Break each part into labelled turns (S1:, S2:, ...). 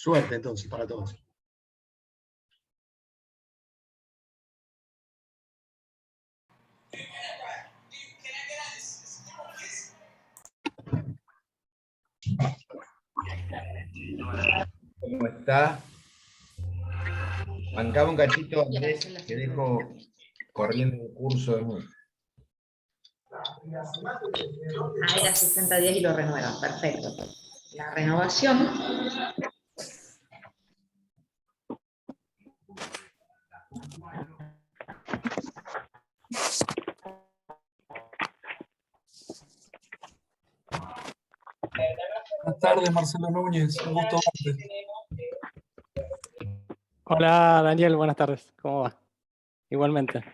S1: Suerte entonces para todos.
S2: ¿Cómo está? Bancaba un cachito, Andrés, que dejo corriendo un curso de música.
S3: Era 60 días y lo renuevan, perfecto. La renovación.
S4: Buenas tardes, Marcelo Núñez, un gusto verte.
S5: Hola Daniel, buenas tardes, ¿cómo va? Igualmente.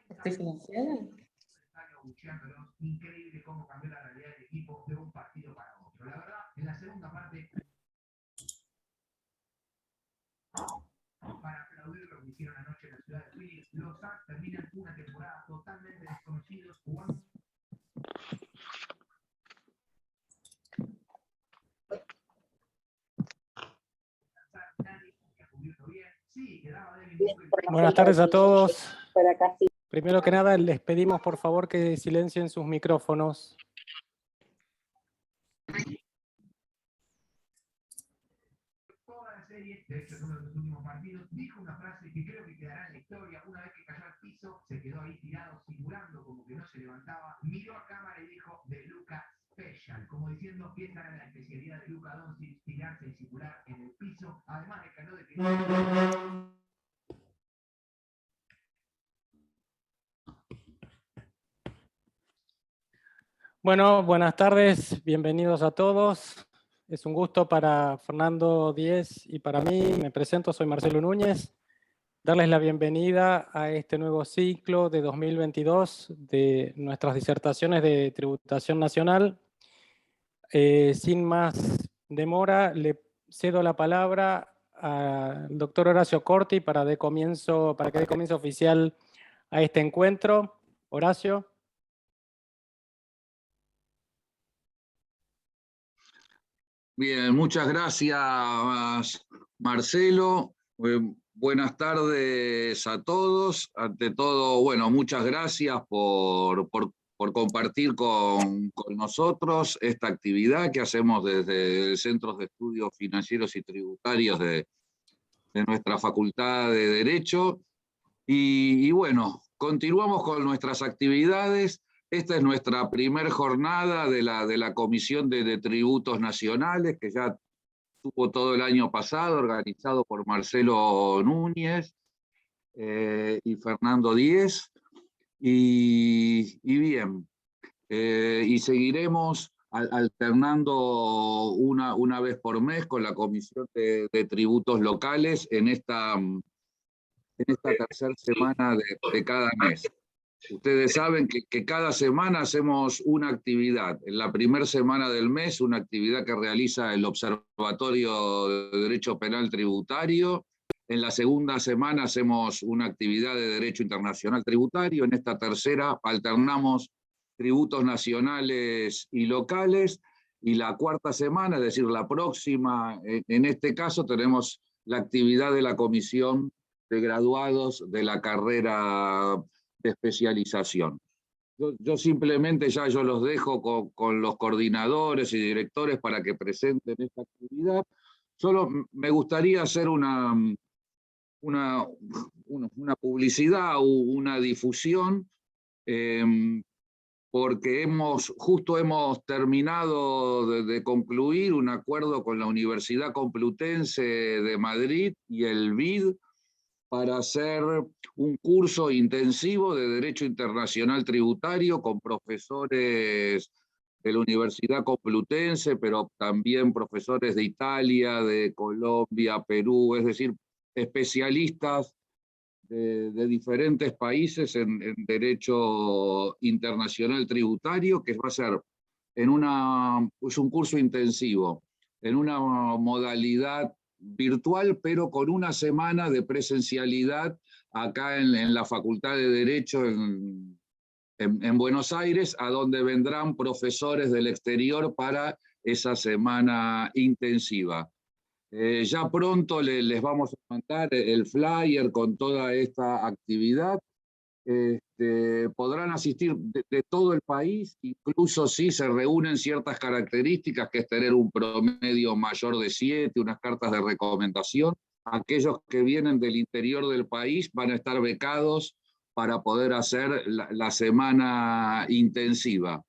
S3: ¿Estoy silenciada?
S6: Increíble cómo cambió la realidad del equipo de un partido para otro. La verdad, en la segunda parte, para aplaudir lo que hicieron anoche en la ciudad de Phoenix, los Suns terminan una temporada totalmente desconocidos jugando.
S5: Buenas tardes a todos. Primero que nada, les pedimos por favor que silencien sus micrófonos.
S6: Toda la serie, de hecho es uno de los últimos partidos, dijo una frase que creo que quedará en la historia. Una vez que cayó al piso, se quedó ahí tirado, simulando como que no se levantaba, miró a cámara y dijo, de Luka Special, como diciendo que esa era la especialidad de Luka Doncic, tirarse y simular en el piso, además de que habló de que...
S5: Bueno, buenas tardes, bienvenidos a todos. Es un gusto para Fernando Díez y para mí. Me presento, soy Marcelo Núñez. Darles la bienvenida a este nuevo ciclo de 2022 de nuestras disertaciones de tributación nacional. Sin más demora, le cedo la palabra al doctor Horacio Corti para que dé comienzo oficial a este encuentro. Horacio.
S7: Bien, muchas gracias, Marcelo. Buenas tardes a todos. Ante todo, bueno, muchas gracias por compartir con nosotros esta actividad que hacemos desde el Centro de Estudios Financieros y Tributarios de nuestra Facultad de Derecho. Y bueno, continuamos con nuestras actividades. Esta es nuestra primera jornada de la Comisión de Tributos Nacionales, que ya estuvo todo el año pasado, organizado por Marcelo Núñez y Fernando Díez. Y bien, y seguiremos alternando una vez por mes con la Comisión de Tributos Locales en esta tercera semana de cada mes. Ustedes saben que cada semana hacemos una actividad. En la primera semana del mes, una actividad que realiza el Observatorio de Derecho Penal Tributario. En la segunda semana hacemos una actividad de Derecho Internacional Tributario. En esta tercera alternamos tributos nacionales y locales. Y la cuarta semana, es decir, la próxima, en este caso, tenemos la actividad de la Comisión de Graduados de la carrera de especialización. Yo simplemente ya los dejo con los coordinadores y directores para que presenten esta actividad. Solo me gustaría hacer una publicidad o una difusión, porque justo hemos terminado de concluir un acuerdo con la Universidad Complutense de Madrid y el BID para hacer un curso intensivo de Derecho Internacional Tributario con profesores de la Universidad Complutense, pero también profesores de Italia, de Colombia, Perú, es decir, especialistas de diferentes países en derecho internacional tributario, que va a ser es un curso intensivo, en una modalidad virtual, pero con una semana de presencialidad acá en la Facultad de Derecho en Buenos Aires, a donde vendrán profesores del exterior para esa semana intensiva. Ya pronto les vamos a mandar el flyer con toda esta actividad. Podrán asistir de todo el país, incluso si se reúnen ciertas características, que es tener un promedio mayor de 7, unas cartas de recomendación. Aquellos que vienen del interior del país van a estar becados para poder hacer la semana intensiva.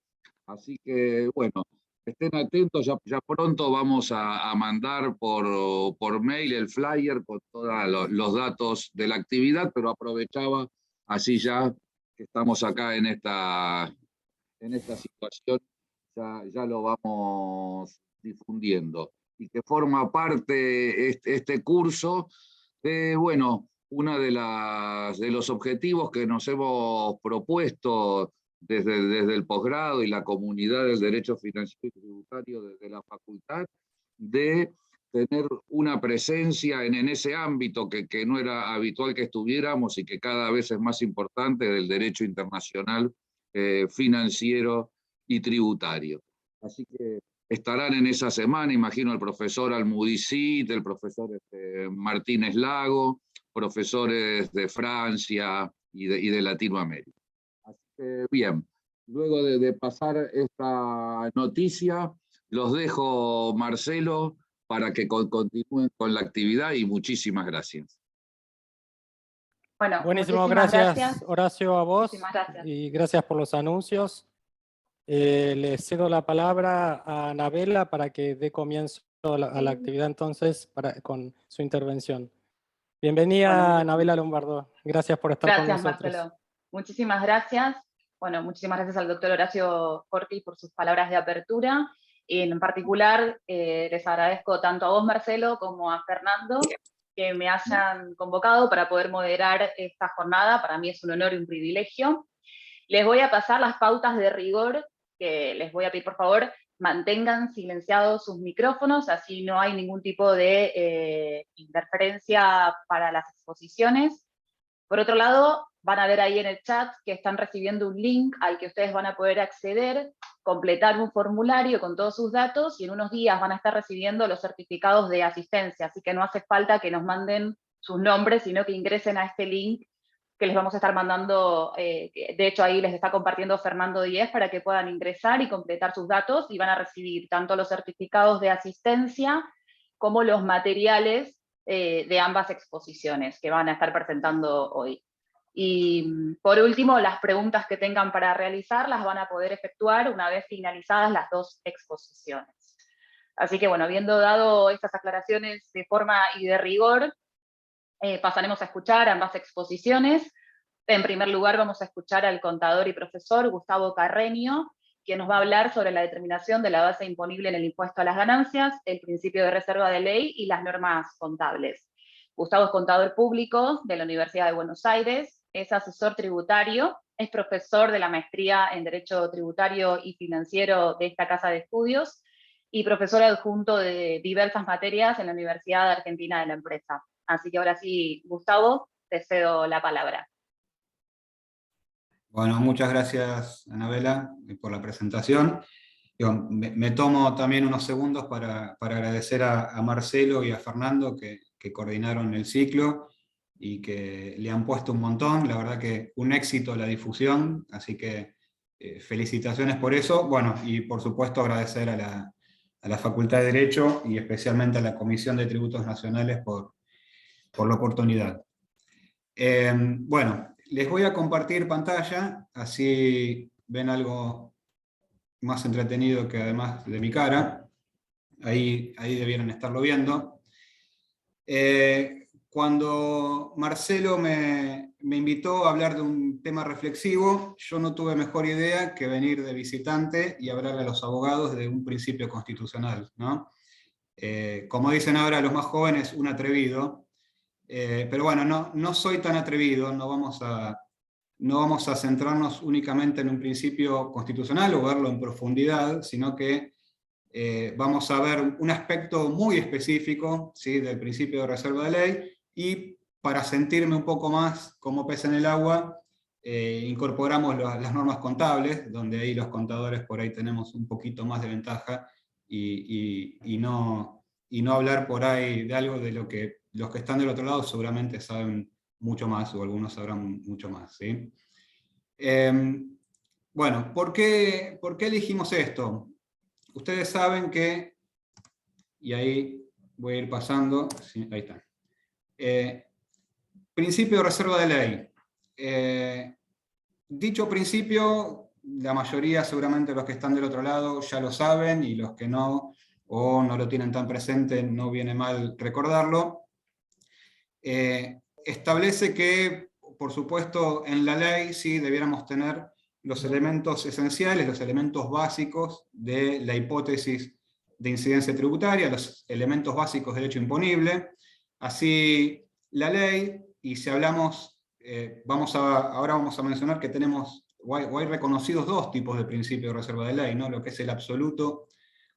S7: Así que, bueno, estén atentos, ya pronto vamos a mandar por mail el flyer con todos los datos de la actividad, pero aprovechaba, así ya que estamos acá en esta situación, ya lo vamos difundiendo. Y que forma parte este curso de, bueno, uno de los objetivos que nos hemos propuesto desde el posgrado y la comunidad del derecho financiero y tributario desde la facultad, de tener una presencia en ese ámbito que no era habitual que estuviéramos y que cada vez es más importante, del derecho internacional financiero y tributario. Así que estarán en esa semana, imagino, el profesor Almudicit, el profesor Martínez Lago, profesores de Francia y de Latinoamérica. Así que bien, luego de pasar esta noticia, los dejo, Marcelo, para que continúen con la actividad, y muchísimas gracias.
S3: Bueno,
S5: Buenísimo,
S3: muchísimas
S5: gracias Horacio, a vos,
S3: Muchísimas gracias.
S5: y gracias por los anuncios. Le cedo la palabra a Anabela para que dé comienzo a la actividad entonces con su intervención. Bienvenida,
S3: Bueno,
S5: Anabela Lombardo. Gracias por estar con
S3: Gracias,
S5: nosotros.
S3: Marcelo. Muchísimas gracias. Bueno, muchísimas gracias al doctor Horacio Corti por sus palabras de apertura. En particular, les agradezco tanto a vos, Marcelo, como a Fernando, que me hayan convocado para poder moderar esta jornada. Para mí es un honor y un privilegio. Les voy a pasar las pautas de rigor, que les voy a pedir, por favor, mantengan silenciados sus micrófonos, así no hay ningún tipo de interferencia para las exposiciones. Por otro lado, van a ver ahí en el chat que están recibiendo un link al que ustedes van a poder acceder, completar un formulario con todos sus datos, y en unos días van a estar recibiendo los certificados de asistencia, así que no hace falta que nos manden sus nombres, sino que ingresen a este link que les vamos a estar mandando, de hecho ahí les está compartiendo Fernando Díez, para que puedan ingresar y completar sus datos, y van a recibir tanto los certificados de asistencia como los materiales de ambas exposiciones que van a estar presentando hoy. Y por último, las preguntas que tengan para realizar las van a poder efectuar una vez finalizadas las dos exposiciones. Así que bueno, habiendo dado estas aclaraciones de forma y de rigor, pasaremos a escuchar ambas exposiciones. En primer lugar vamos a escuchar al contador y profesor Gustavo Carreño, quien nos va a hablar sobre la determinación de la base imponible en el impuesto a las ganancias, el principio de reserva de ley y las normas contables. Gustavo es contador público de la Universidad de Buenos Aires, es asesor tributario, es profesor de la maestría en Derecho Tributario y Financiero de esta casa de estudios, y profesor adjunto de diversas materias en la Universidad Argentina de la Empresa. Así que ahora sí, Gustavo, te cedo la palabra.
S1: Bueno, muchas gracias, Anabela, por la presentación. Me tomo también unos segundos para agradecer a Marcelo y a Fernando que coordinaron el ciclo y que le han puesto un montón. La verdad que un éxito la difusión, así que felicitaciones por eso. Bueno, y por supuesto agradecer a la Facultad de Derecho y especialmente a la Comisión de Tributos Nacionales por la oportunidad. Bueno, les voy a compartir pantalla, así ven algo más entretenido que además de mi cara. Ahí debieran estarlo viendo. Cuando Marcelo me invitó a hablar de un tema reflexivo, yo no tuve mejor idea que venir de visitante y hablarle a los abogados de un principio constitucional, ¿no? Como dicen ahora los más jóvenes, un atrevido. Pero bueno, no soy tan atrevido, no vamos a centrarnos únicamente en un principio constitucional o verlo en profundidad, sino que vamos a ver un aspecto muy específico, ¿sí?, del principio de reserva de ley, y para sentirme un poco más como pez en el agua, incorporamos las normas contables, donde ahí los contadores por ahí tenemos un poquito más de ventaja, y no hablar por ahí de algo de lo que los que están del otro lado seguramente saben mucho más, o algunos sabrán mucho más, ¿sí? Bueno, ¿por qué elegimos esto? Ustedes saben que, y ahí voy a ir pasando, sí, ahí está. Principio de reserva de ley. Dicho principio, la mayoría, seguramente los que están del otro lado, ya lo saben, y los que no, o no lo tienen tan presente, no viene mal recordarlo. Establece que, por supuesto, en la ley sí debiéramos tener los elementos esenciales, los elementos básicos de la hipótesis de incidencia tributaria, los elementos básicos del hecho imponible. Así, la ley, y si hablamos, ahora vamos a mencionar que tenemos, o hay reconocidos dos tipos de principio de reserva de ley, ¿no? Lo que es el absoluto,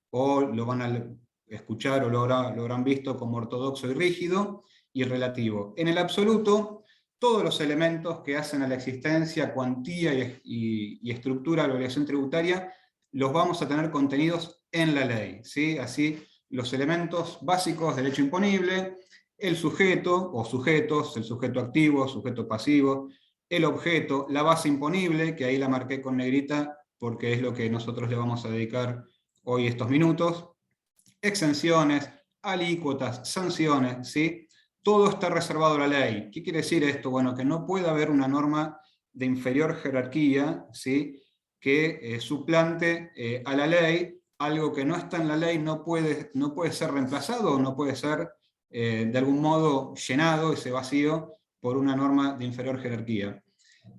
S1: o lo van a escuchar o lo habrán visto como ortodoxo y rígido, y el relativo. En el absoluto, todos los elementos que hacen a la existencia, cuantía y estructura de la obligación tributaria, los vamos a tener contenidos en la ley, ¿sí? Así, los elementos básicos del hecho imponible, el sujeto o sujetos, el sujeto activo, sujeto pasivo, el objeto, la base imponible, que ahí la marqué con negrita porque es lo que nosotros le vamos a dedicar hoy estos minutos, exenciones, alícuotas, sanciones, ¿sí? Todo está reservado a la ley. ¿Qué quiere decir esto? Bueno, que no puede haber una norma de inferior jerarquía, ¿sí?, que suplante a la ley. Algo que no está en la ley no puede ser reemplazado, o no puede ser de algún modo llenado, ese vacío, por una norma de inferior jerarquía.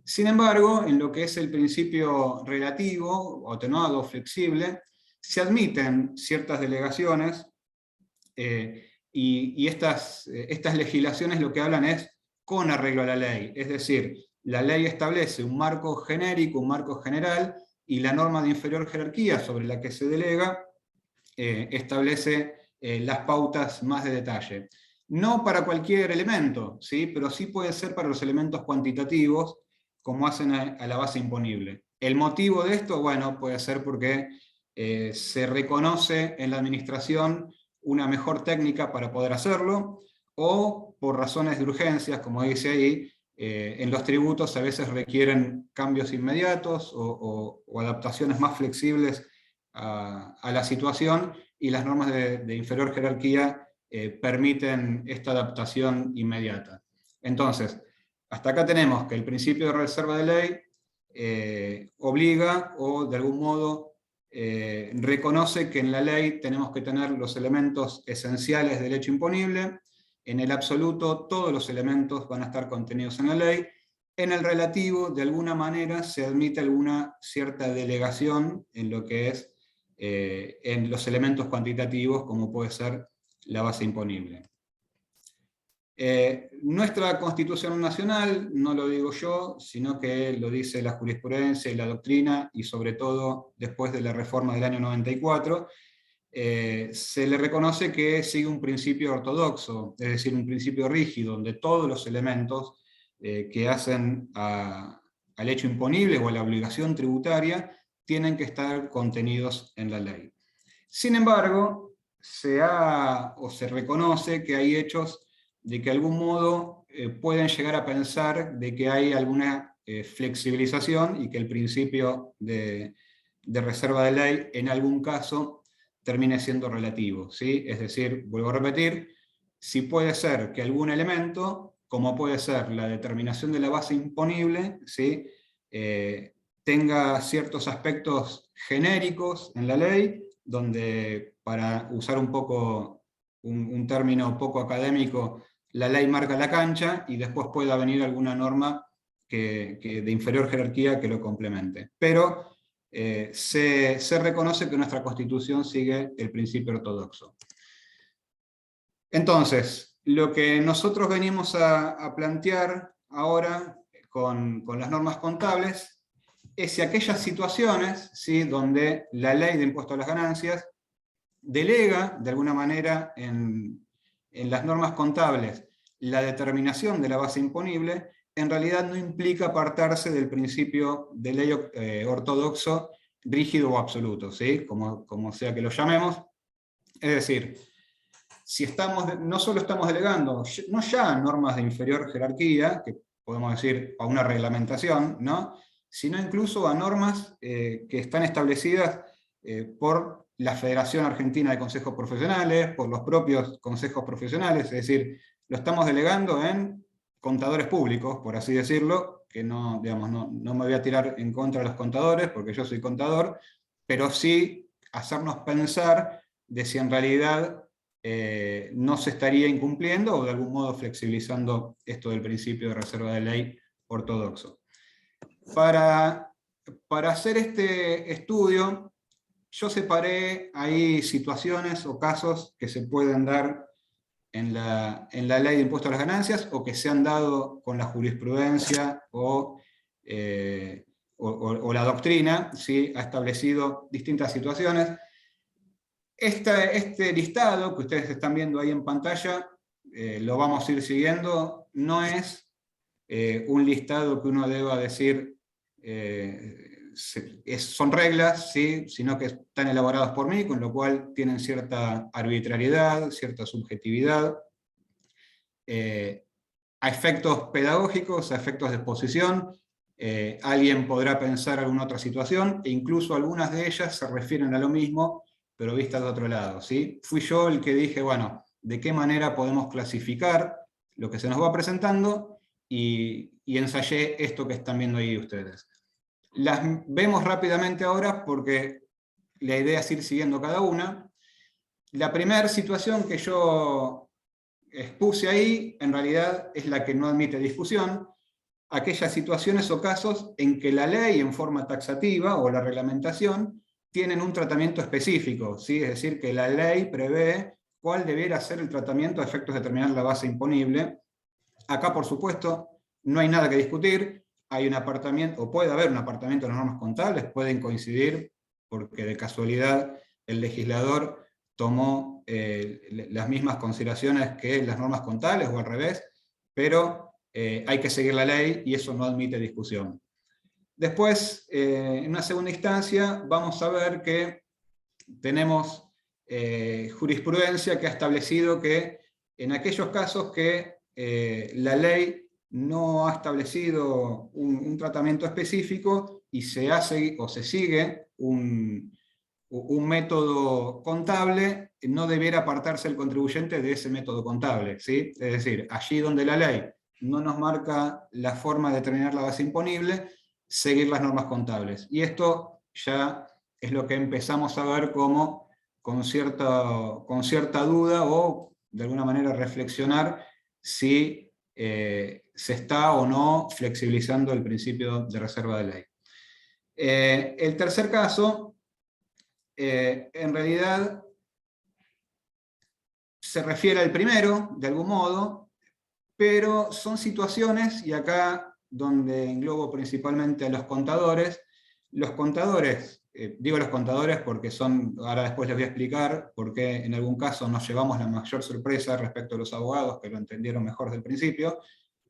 S1: Sin embargo, en lo que es el principio relativo, atenuado, flexible, se admiten ciertas delegaciones, y estas legislaciones lo que hablan es con arreglo a la ley, es decir, la ley establece un marco genérico, un marco general, y la norma de inferior jerarquía sobre la que se delega establece las pautas más de detalle. No para cualquier elemento, ¿sí?, pero sí puede ser para los elementos cuantitativos, como hacen a la base imponible. El motivo de esto, bueno, puede ser porque se reconoce en la administración una mejor técnica para poder hacerlo, o por razones de urgencias, como dice ahí, en los tributos a veces requieren cambios inmediatos o adaptaciones más flexibles a la situación, y las normas de inferior jerarquía permiten esta adaptación inmediata. Entonces, hasta acá tenemos que el principio de reserva de ley obliga, o de algún modo reconoce que en la ley tenemos que tener los elementos esenciales del hecho imponible. En el absoluto, todos los elementos van a estar contenidos en la ley. En el relativo, de alguna manera, se admite alguna cierta delegación en lo que es en los elementos cuantitativos, como puede ser la base imponible. Nuestra Constitución Nacional, no lo digo yo, sino que lo dice la jurisprudencia y la doctrina, y sobre todo después de la reforma del año 94, se le reconoce que sigue un principio ortodoxo, es decir, un principio rígido, donde todos los elementos que hacen al hecho imponible o a la obligación tributaria tienen que estar contenidos en la ley. Sin embargo, se reconoce que hay hechos de que de algún modo pueden llegar a pensar de que hay alguna flexibilización, y que el principio de reserva de ley en algún caso termine siendo relativo, ¿sí? Es decir, vuelvo a repetir, si puede ser que algún elemento, como puede ser la determinación de la base imponible, ¿sí?, tenga ciertos aspectos genéricos en la ley, donde, para usar un poco un término poco académico, la ley marca la cancha, y después pueda venir alguna norma que de inferior jerarquía que lo complemente. Pero se reconoce que nuestra Constitución sigue el principio ortodoxo. Entonces, Lo que nosotros venimos a plantear ahora con las normas contables es si aquellas situaciones, ¿sí?, donde la ley de impuesto a las ganancias delega de alguna manera en las normas contables la determinación de la base imponible, en realidad no implica apartarse del principio de ley ortodoxo rígido o absoluto, ¿sí?, como sea que lo llamemos. Es decir, si no solo estamos delegando, no ya a normas de inferior jerarquía, que podemos decir a una reglamentación, ¿no?, sino incluso a normas que están establecidas por la Federación Argentina de Consejos Profesionales, por los propios consejos profesionales, es decir, lo estamos delegando en contadores públicos, por así decirlo, que no, digamos, no me voy a tirar en contra de los contadores, porque yo soy contador, pero sí hacernos pensar de si en realidad no se estaría incumpliendo o de algún modo flexibilizando esto del principio de reserva de ley ortodoxo. Para hacer este estudio, yo separé ahí situaciones o casos que se pueden dar en la ley de impuesto a las ganancias o que se han dado con la jurisprudencia o la doctrina, ¿sí?, ha establecido distintas situaciones. Este listado que ustedes están viendo ahí en pantalla, lo vamos a ir siguiendo, no es un listado que uno deba decir son reglas, ¿sí?, sino que están elaborados por mí, con lo cual tienen cierta arbitrariedad, cierta subjetividad, a efectos pedagógicos, a efectos de exposición. Alguien podrá pensar alguna otra situación, e incluso algunas de ellas se refieren a lo mismo, pero vistas de otro lado, ¿sí? Fui yo el que dije, bueno, ¿de qué manera podemos clasificar lo que se nos va presentando? Y ensayé esto que están viendo ahí ustedes. Las vemos rápidamente ahora porque la idea es ir siguiendo cada una. La primera situación que yo expuse ahí, en realidad es la que no admite discusión, aquellas situaciones o casos en que la ley en forma taxativa o la reglamentación tienen un tratamiento específico, ¿sí? Es decir, que la ley prevé cuál debiera ser el tratamiento a efectos de determinar la base imponible. Acá, por supuesto, no hay nada que discutir, hay un apartamiento, o puede haber un apartamiento de las normas contables, pueden coincidir, porque de casualidad el legislador tomó las mismas consideraciones que las normas contables, o al revés, pero hay que seguir la ley, y eso no admite discusión. Después, en una segunda instancia, vamos a ver que tenemos jurisprudencia que ha establecido que en aquellos casos que la ley no ha establecido un tratamiento específico y se hace o se sigue un método contable, no debiera apartarse el contribuyente de ese método contable, ¿sí? Es decir, allí donde la ley no nos marca la forma de determinar la base imponible, seguir las normas contables. Y esto ya es lo que empezamos a ver como con cierta duda, o de alguna manera reflexionar si se está o no flexibilizando el principio de reserva de ley. El tercer caso, en realidad, se refiere al primero, de algún modo, pero son situaciones, y acá donde englobo principalmente a los contadores, digo los contadores porque ahora después les voy a explicar por qué en algún caso nos llevamos la mayor sorpresa respecto a los abogados que lo entendieron mejor desde el principio,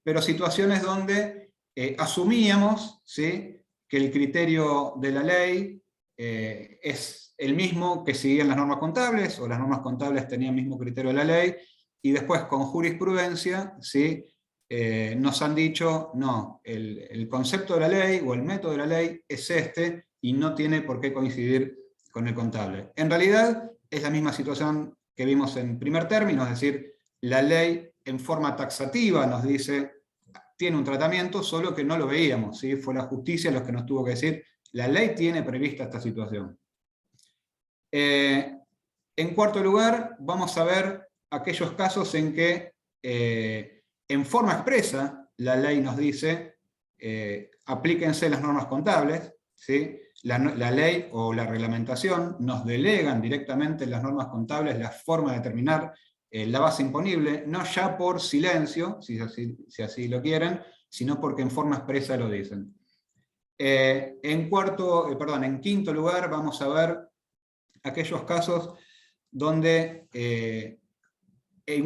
S1: pero situaciones donde asumíamos, ¿sí?, que el criterio de la ley es el mismo que seguían las normas contables, o las normas contables tenían el mismo criterio de la ley, y después con jurisprudencia, ¿sí?, nos han dicho, no, el concepto de la ley o el método de la ley es este, y no tiene por qué coincidir con el contable. En realidad es la misma situación que vimos en primer término, es decir, la ley en forma taxativa nos dice, tiene un tratamiento, solo que no lo veíamos, ¿sí? Fue la justicia los que nos tuvo que decir, la ley tiene prevista esta situación. En cuarto lugar, vamos a ver aquellos casos en que en forma expresa la ley nos dice, aplíquense las normas contables, ¿sí? La ley o la reglamentación nos delegan directamente en las normas contables la forma de determinar la base imponible, no ya por silencio, si así lo quieren, sino porque en forma expresa lo dicen. En quinto lugar vamos a ver aquellos casos donde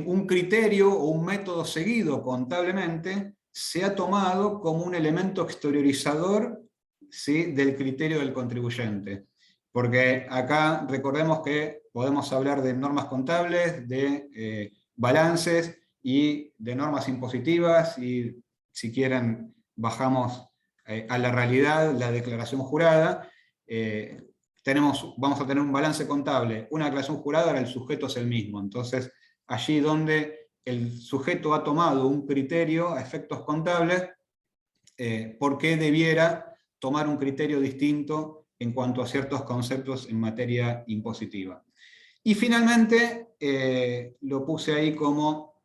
S1: un criterio o un método seguido contablemente se ha tomado como un elemento exteriorizador, ¿sí?, del criterio del contribuyente. Porque acá recordemos que podemos hablar de normas contables, de balances y de normas impositivas, y si quieren bajamos a la realidad, la declaración jurada. Vamos a tener un balance contable, una declaración jurada, ahora el sujeto es el mismo. Entonces, allí donde el sujeto ha tomado un criterio a efectos contables, ¿por qué debiera tomar un criterio distinto en cuanto a ciertos conceptos en materia impositiva? Y finalmente, lo puse ahí como,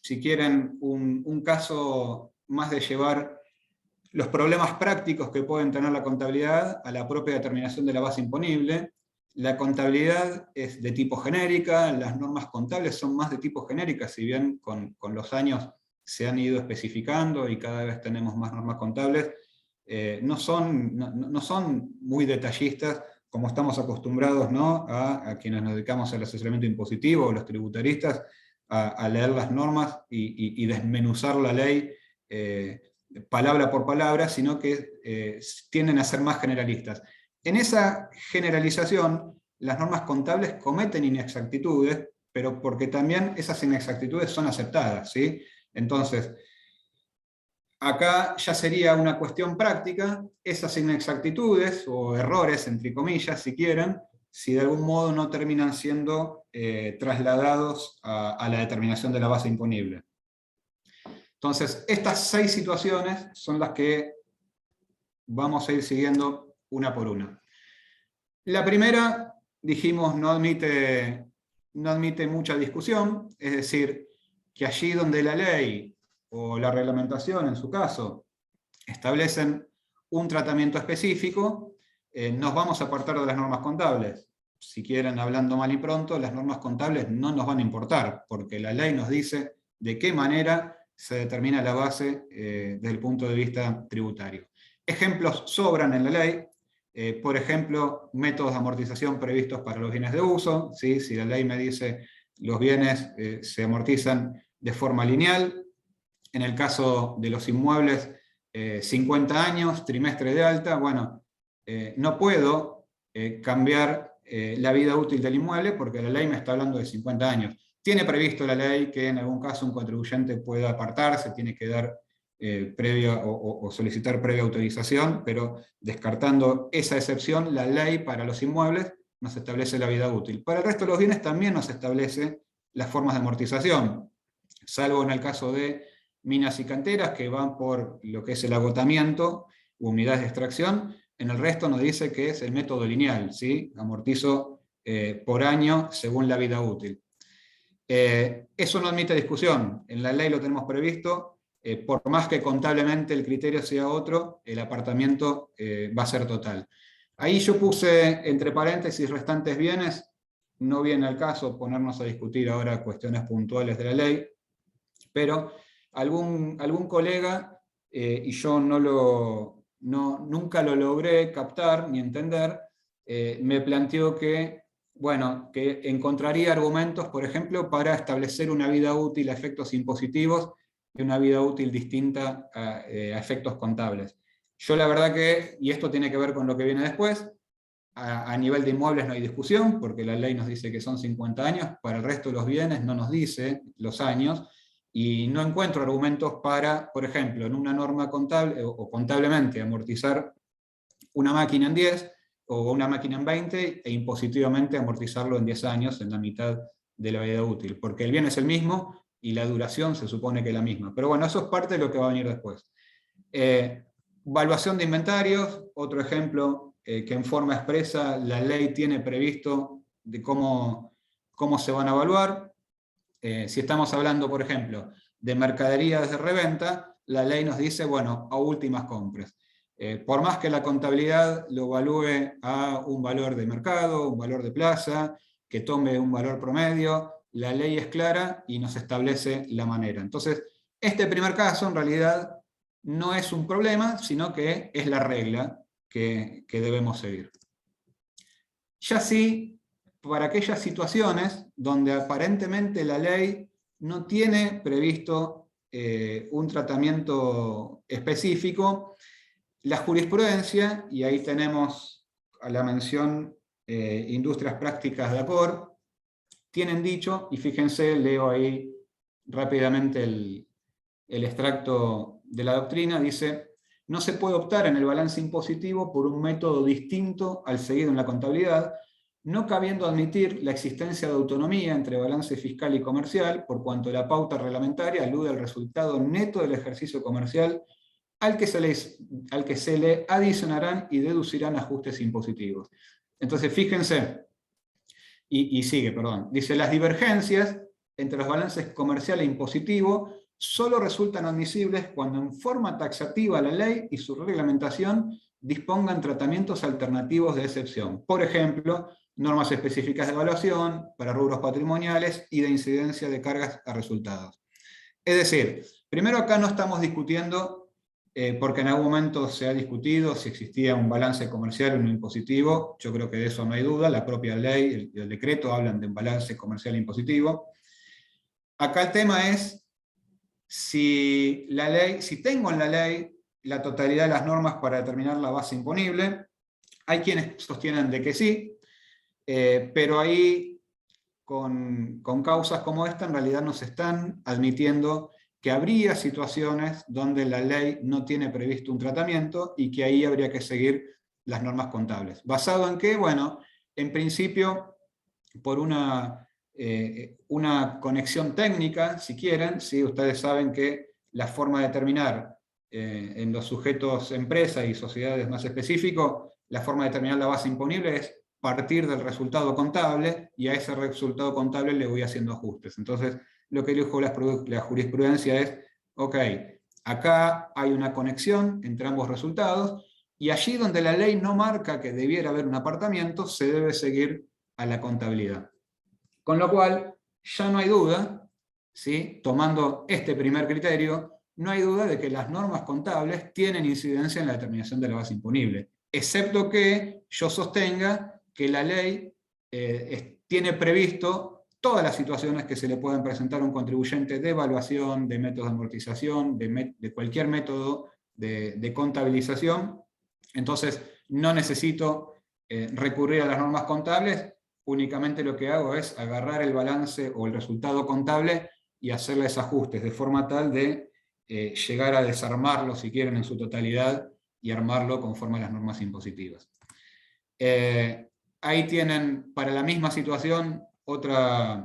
S1: si quieren, un caso más de llevar los problemas prácticos que pueden tener la contabilidad a la propia determinación de la base imponible. La contabilidad es de tipo genérica, las normas contables son más de tipo genérica, si bien con los años se han ido especificando y cada vez tenemos más normas contables, no son muy detallistas como estamos acostumbrados, ¿no?, a quienes nos dedicamos al asesoramiento impositivo o los tributaristas, a leer las normas y desmenuzar la ley palabra por palabra, sino que tienden a ser más generalistas. En esa generalización, las normas contables cometen inexactitudes, pero porque también esas inexactitudes son aceptadas, ¿sí? Entonces, acá ya sería una cuestión práctica, esas inexactitudes, o errores, entre comillas, si quieren, si de algún modo no terminan siendo trasladados a la determinación de la base imponible. Entonces, estas 6 situaciones son las que vamos a ir siguiendo una por una. La primera, dijimos, no admite mucha discusión, es decir, que allí donde la ley o la reglamentación, en su caso, establecen un tratamiento específico, nos vamos a apartar de las normas contables. Si quieren, hablando mal y pronto, las normas contables no nos van a importar, porque la ley nos dice de qué manera se determina la base desde el punto de vista tributario. Ejemplos sobran en la ley, por ejemplo, métodos de amortización previstos para los bienes de uso, ¿sí? Si la ley me dice los bienes se amortizan de forma lineal, en el caso de los inmuebles, 50 años, trimestre de alta, bueno, no puedo cambiar la vida útil del inmueble porque la ley me está hablando de 50 años. Tiene previsto la ley que en algún caso un contribuyente pueda apartarse, tiene que dar previa o solicitar previa autorización, pero descartando esa excepción, la ley para los inmuebles nos establece la vida útil. Para el resto de los bienes también nos establece las formas de amortización, salvo en el caso de minas y canteras que van por lo que es el agotamiento u unidades de extracción. En el resto nos dice que es el método lineal, ¿sí? Amortizo por año según la vida útil. Eso no admite discusión, en la ley lo tenemos previsto, por más que contablemente el criterio sea otro, el apartamiento va a ser total. Ahí yo puse entre paréntesis restantes bienes, no viene al caso ponernos a discutir ahora cuestiones puntuales de la ley, pero algún colega, y yo nunca lo logré captar ni entender, me planteó que encontraría argumentos, por ejemplo, para establecer una vida útil a efectos impositivos y una vida útil distinta a efectos contables. Yo la verdad que, y esto tiene que ver con lo que viene después, a nivel de inmuebles no hay discusión, porque la ley nos dice que son 50 años, para el resto de los bienes no nos dice los años, y no encuentro argumentos para, por ejemplo, en una norma contable, o contablemente, amortizar una máquina en 10, o una máquina en 20, e impositivamente amortizarlo en 10 años, en la mitad de la vida útil, porque el bien es el mismo, y la duración se supone que es la misma. Pero bueno, eso es parte de lo que va a venir después. Valuación de inventarios, otro ejemplo que en forma expresa la ley tiene previsto de cómo se van a evaluar. Si estamos hablando, por ejemplo, de mercaderías de reventa, la ley nos dice, bueno, a últimas compras. Por más que la contabilidad lo evalúe a un valor de mercado, un valor de plaza, que tome un valor promedio, la ley es clara y nos establece la manera. Entonces, este primer caso en realidad no es un problema, sino que es la regla que debemos seguir. Ya sí, para aquellas situaciones donde aparentemente la ley no tiene previsto un tratamiento específico, la jurisprudencia, y ahí tenemos a la mención Industrias Prácticas de ACOR, tienen dicho, y fíjense, leo ahí rápidamente el extracto de la doctrina, dice: no se puede optar en el balance impositivo por un método distinto al seguido en la contabilidad, no cabiendo admitir la existencia de autonomía entre balance fiscal y comercial, por cuanto la pauta reglamentaria alude al resultado neto del ejercicio comercial al que se le adicionarán y deducirán ajustes impositivos. Entonces, fíjense, y sigue, perdón, dice: las divergencias entre los balances comercial e impositivo solo resultan admisibles cuando en forma taxativa la ley y su reglamentación dispongan tratamientos alternativos de excepción. Por ejemplo, normas específicas de evaluación para rubros patrimoniales y de incidencia de cargas a resultados. Es decir, primero acá no estamos discutiendo, porque en algún momento se ha discutido si existía un balance comercial o un impositivo. Yo creo que de eso no hay duda, la propia ley, el decreto hablan de un balance comercial e impositivo. Acá el tema es si tengo en la ley la totalidad de las normas para determinar la base imponible. Hay quienes sostienen de que sí, pero ahí con causas como esta en realidad nos están admitiendo que habría situaciones donde la ley no tiene previsto un tratamiento y que ahí habría que seguir las normas contables. ¿Basado en qué? Bueno, en principio, por una conexión técnica, si quieren, ¿sí? Ustedes saben que la forma de determinar en los sujetos empresa y sociedades más específicos, la forma de determinar la base imponible es partir del resultado contable, y a ese resultado contable le voy haciendo ajustes. Entonces, lo que dijo la jurisprudencia es: ok, acá hay una conexión entre ambos resultados, y allí donde la ley no marca que debiera haber un apartamiento, se debe seguir a la contabilidad. Con lo cual, ya no hay duda, ¿sí? Tomando este primer criterio, no hay duda de que las normas contables tienen incidencia en la determinación de la base imponible, excepto que yo sostenga que la ley tiene previsto todas las situaciones que se le pueden presentar a un contribuyente de evaluación, de métodos de amortización, de cualquier método de contabilización. Entonces, no necesito recurrir a las normas contables, únicamente lo que hago es agarrar el balance o el resultado contable y hacerles ajustes, de forma tal de llegar a desarmarlo, si quieren, en su totalidad, y armarlo conforme a las normas impositivas. Ahí tienen, para la misma situación, otra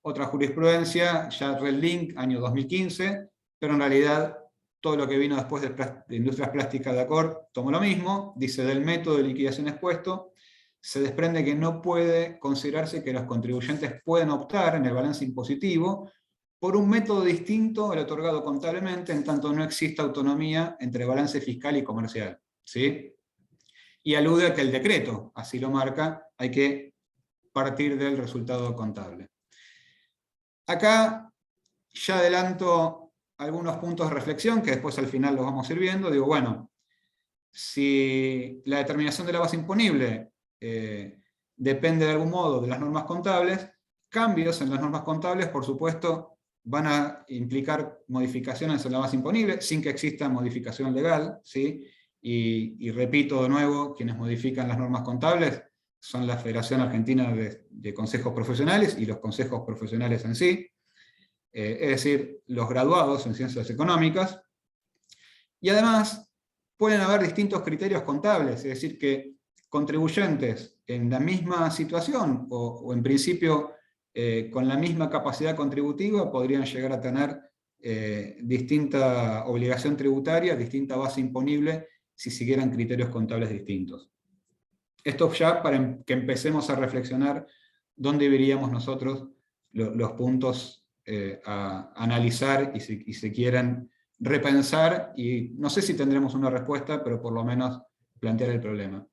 S1: jurisprudencia, ya Red Link, año 2015, pero en realidad todo lo que vino después de Industrias Plásticas de ACOR tomó lo mismo. Dice: del método de liquidación expuesto, se desprende que no puede considerarse que los contribuyentes pueden optar en el balance impositivo por un método distinto al otorgado contablemente, en tanto no exista autonomía entre balance fiscal y comercial, ¿sí? Y alude a que el decreto así lo marca, hay que partir del resultado contable. Acá ya adelanto algunos puntos de reflexión que después al final los vamos a ir viendo. Digo, bueno, si la determinación de la base imponible depende de algún modo de las normas contables, cambios en las normas contables, por supuesto, van a implicar modificaciones en la base imponible, sin que exista modificación legal, ¿sí? Y repito de nuevo, quienes modifican las normas contables son la Federación Argentina de Consejos Profesionales y los consejos profesionales en sí, es decir, los graduados en ciencias económicas. Y además pueden haber distintos criterios contables, es decir, que contribuyentes en la misma situación o en principio con la misma capacidad contributiva podrían llegar a tener distinta obligación tributaria, distinta base imponible, si siguieran criterios contables distintos. Esto ya para que empecemos a reflexionar dónde veríamos nosotros los puntos a analizar y si quieren repensar, y no sé si tendremos una respuesta, pero por lo menos plantear el problema.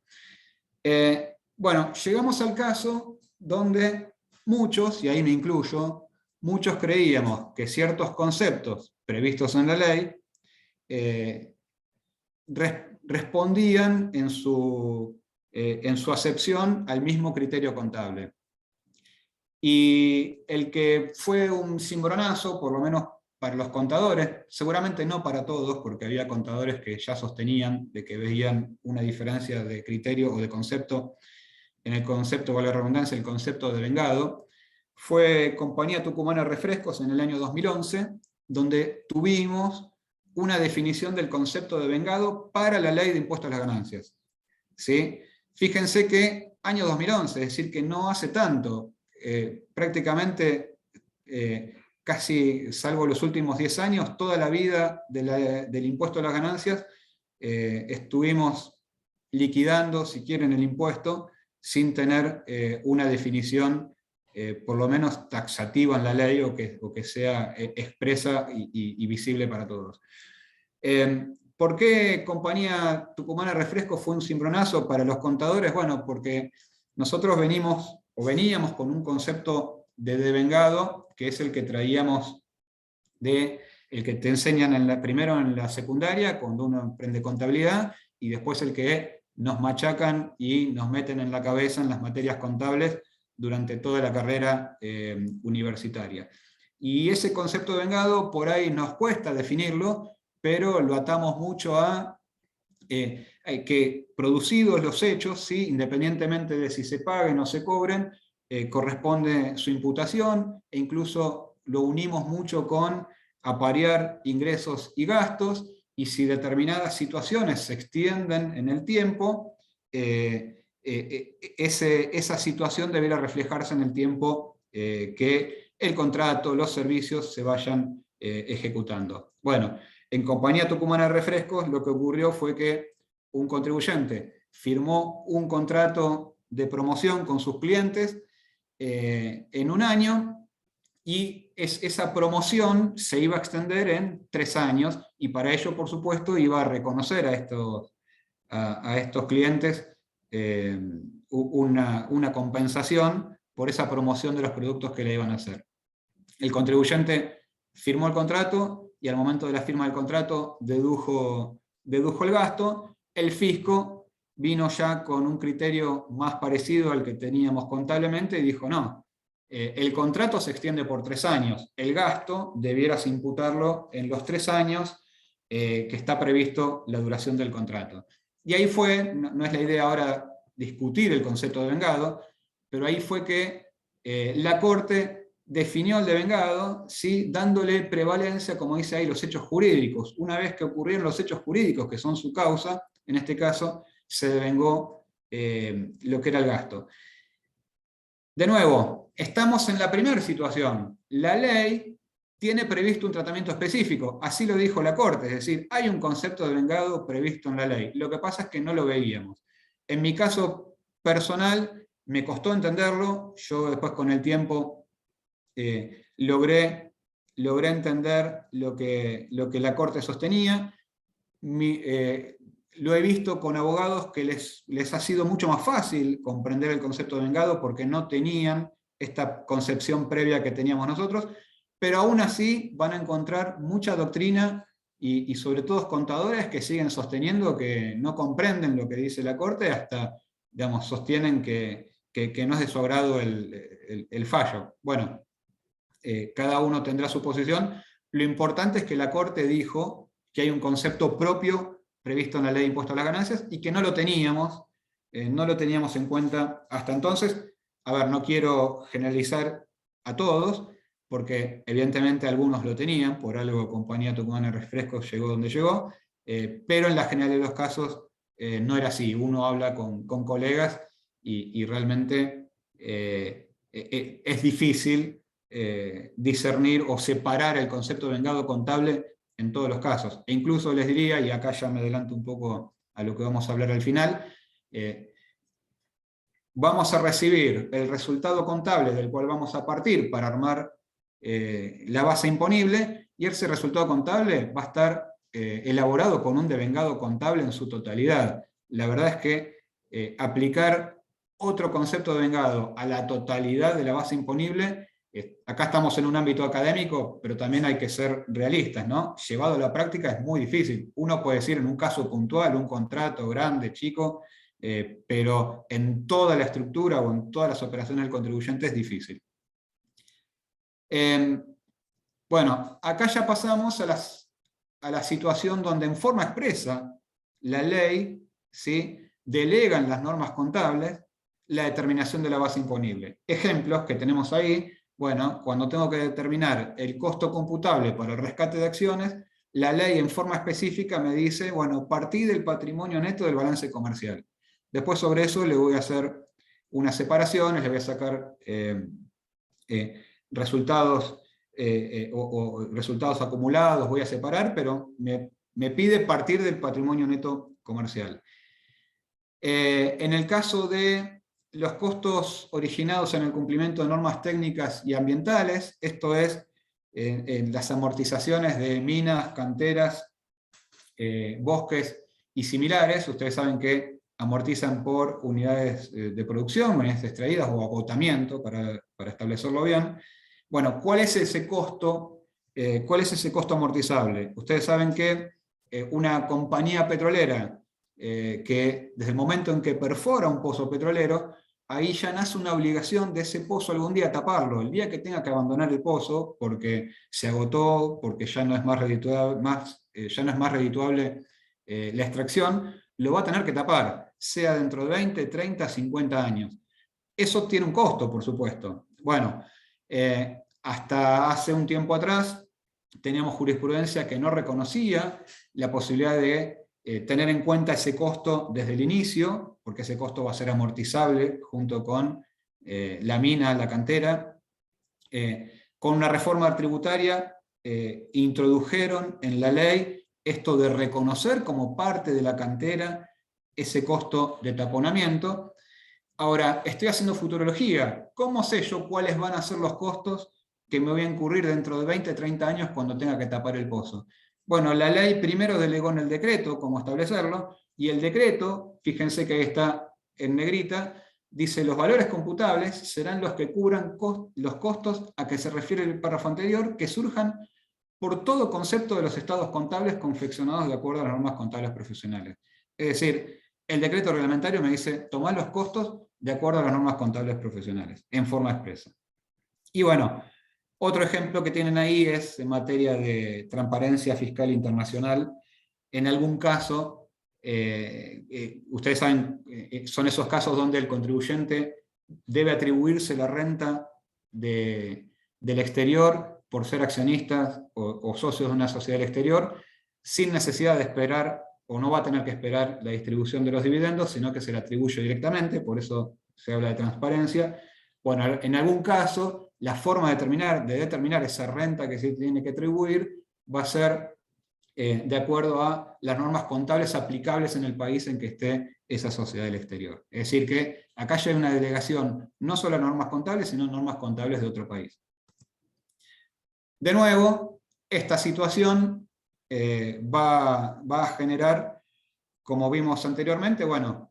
S1: Bueno, llegamos al caso donde muchos, y ahí me incluyo, muchos creíamos que ciertos conceptos previstos en la ley respondían en su acepción al mismo criterio contable. Y el que fue un cimbronazo, por lo menos para los contadores, seguramente no para todos, porque había contadores que ya sostenían de que veían una diferencia de criterio o de concepto, en el concepto, vale la redundancia, el concepto de vengado, fue Compañía Tucumana de Refrescos en el año 2011, donde tuvimos una definición del concepto de vengado para la ley de impuestos a las ganancias. ¿Sí? Fíjense que año 2011, es decir, que no hace tanto, prácticamente casi, salvo los últimos 10 años, toda la vida del impuesto a las ganancias, estuvimos liquidando, si quieren, el impuesto, sin tener una definición, por lo menos taxativa en la ley, o que sea expresa y visible para todos. ¿Por qué Compañía Tucumana de Refrescos fue un cimbronazo para los contadores? Bueno, porque nosotros veníamos con un concepto de devengado, que es el que traíamos el que te enseñan primero en la secundaria, cuando uno aprende contabilidad, y después el que nos machacan y nos meten en la cabeza en las materias contables durante toda la carrera universitaria. Y ese concepto de vengado por ahí nos cuesta definirlo, pero lo atamos mucho a que producidos los hechos, ¿sí? Independientemente de si se paguen o se cobren, corresponde su imputación, e incluso lo unimos mucho con aparear ingresos y gastos, y si determinadas situaciones se extienden en el tiempo, esa situación deberá reflejarse en el tiempo que el contrato, los servicios se vayan ejecutando. Bueno, en Compañía Tucumana de Refrescos lo que ocurrió fue que un contribuyente firmó un contrato de promoción con sus clientes en un año, y esa promoción se iba a extender en 3 años, y para ello, por supuesto, iba a reconocer a estos clientes una compensación por esa promoción de los productos que le iban a hacer. El contribuyente firmó el contrato, y al momento de la firma del contrato dedujo el gasto. El fisco vino ya con un criterio más parecido al que teníamos contablemente y dijo: no, el contrato se extiende por 3 años, el gasto debieras imputarlo en los 3 años que está previsto la duración del contrato. Y ahí fue, no es la idea ahora discutir el concepto de vengado, pero ahí fue que la Corte definió el devengado, ¿sí? Dándole prevalencia, como dice ahí, los hechos jurídicos. Una vez que ocurrieron los hechos jurídicos, que son su causa, en este caso, se devengó lo que era el gasto. De nuevo, estamos en la primera situación. La ley tiene previsto un tratamiento específico, así lo dijo la Corte, es decir, hay un concepto de vengado previsto en la ley. Lo que pasa es que no lo veíamos. En mi caso personal, me costó entenderlo. Yo después, con el tiempo, logré entender lo que la Corte sostenía. Lo he visto con abogados que les ha sido mucho más fácil comprender el concepto de vengado, porque no tenían esta concepción previa que teníamos nosotros, pero aún así van a encontrar mucha doctrina y sobre todo contadores que siguen sosteniendo que no comprenden lo que dice la Corte, hasta, digamos, sostienen que no es de su agrado el fallo. Bueno, cada uno tendrá su posición. Lo importante es que la Corte dijo que hay un concepto propio previsto en la ley de impuestos a las ganancias, y que no lo teníamos en cuenta hasta entonces. A ver, no quiero generalizar a todos, porque evidentemente algunos lo tenían, por algo Compañía Tucumana de Refrescos llegó donde llegó, pero en la generalidad de los casos no era así. Uno habla con colegas y realmente es difícil discernir o separar el concepto de vengado contable en todos los casos. E incluso les diría, y acá ya me adelanto un poco a lo que vamos a hablar al final, vamos a recibir el resultado contable del cual vamos a partir para armar la base imponible, y ese resultado contable va a estar elaborado con un devengado contable en su totalidad. La verdad es que aplicar otro concepto devengado a la totalidad de la base imponible, acá estamos en un ámbito académico, pero también hay que ser realistas, ¿no? Llevado a la práctica es muy difícil. Uno puede decir en un caso puntual, un contrato grande, chico, pero en toda la estructura o en todas las operaciones del contribuyente es difícil. Bueno, acá ya pasamos a la situación donde en forma expresa la ley, ¿sí?, delega en las normas contables la determinación de la base imponible. Ejemplos que tenemos ahí, bueno, cuando tengo que determinar el costo computable para el rescate de acciones, la ley en forma específica me dice, bueno, partí del patrimonio neto del balance comercial. Después sobre eso le voy a hacer unas separaciones, le voy a sacar resultados o resultados acumulados, voy a separar, pero me pide partir del patrimonio neto comercial. En el caso de los costos originados en el cumplimiento de normas técnicas y ambientales, esto es, las amortizaciones de minas, canteras, bosques y similares, ustedes saben que amortizan por unidades de producción, unidades extraídas o agotamiento, para establecerlo bien. Bueno, ¿cuál es ese costo? ¿Cuál es ese costo amortizable? Ustedes saben que una compañía petrolera que desde el momento en que perfora un pozo petrolero, ahí ya nace una obligación de ese pozo algún día taparlo. El día que tenga que abandonar el pozo, porque se agotó, porque ya no es más redituable la extracción, lo va a tener que tapar, sea dentro de 20, 30, 50 años. Eso tiene un costo, por supuesto. Bueno, hasta hace un tiempo atrás teníamos jurisprudencia que no reconocía la posibilidad de tener en cuenta ese costo desde el inicio, porque ese costo va a ser amortizable junto con la mina, la cantera. Con una reforma tributaria introdujeron en la ley esto de reconocer como parte de la cantera ese costo de taponamiento. Ahora, estoy haciendo futurología. ¿Cómo sé yo cuáles van a ser los costos que me voy a incurrir dentro de 20, 30 años cuando tenga que tapar el pozo? Bueno, la ley primero delegó en el decreto cómo establecerlo, y el decreto, fíjense que ahí está en negrita, dice los valores computables serán los que cubran los costos a que se refiere el párrafo anterior, que surjan por todo concepto de los estados contables confeccionados de acuerdo a las normas contables profesionales. Es decir, el decreto reglamentario me dice, tomar los costos de acuerdo a las normas contables profesionales, en forma expresa. Y bueno, otro ejemplo que tienen ahí es en materia de transparencia fiscal internacional. En algún caso, ustedes saben, son esos casos donde el contribuyente debe atribuirse la renta del exterior por ser accionistas o socios de una sociedad del exterior, sin necesidad de esperar, o no va a tener que esperar la distribución de los dividendos, sino que se le atribuye directamente, por eso se habla de transparencia. Bueno, en algún caso, la forma de determinar esa renta que se tiene que atribuir va a ser de acuerdo a las normas contables aplicables en el país en que esté esa sociedad del exterior. Es decir, que acá ya hay una delegación no solo a normas contables, sino normas contables de otro país. De nuevo, esta situación va a generar, como vimos anteriormente, bueno,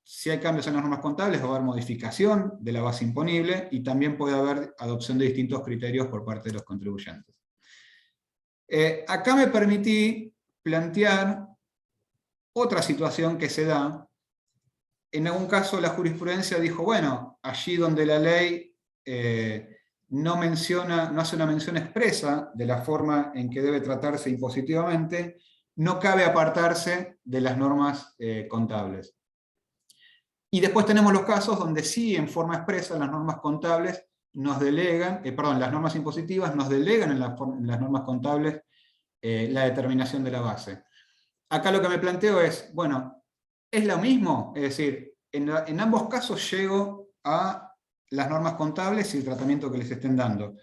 S1: si hay cambios en las normas contables va a haber modificación de la base imponible y también puede haber adopción de distintos criterios por parte de los contribuyentes. Acá me permití plantear otra situación que se da. En algún caso la jurisprudencia dijo, bueno, allí donde la ley no hace una mención expresa de la forma en que debe tratarse impositivamente, no cabe apartarse de las normas contables. Y después tenemos los casos donde sí, en forma expresa, las normas contables nos delegan, las normas impositivas nos delegan en las normas contables la determinación de la base. Acá lo que me planteo es, bueno, ¿es lo mismo? Es decir, en ambos casos llego a las normas contables y el tratamiento que les estén dando.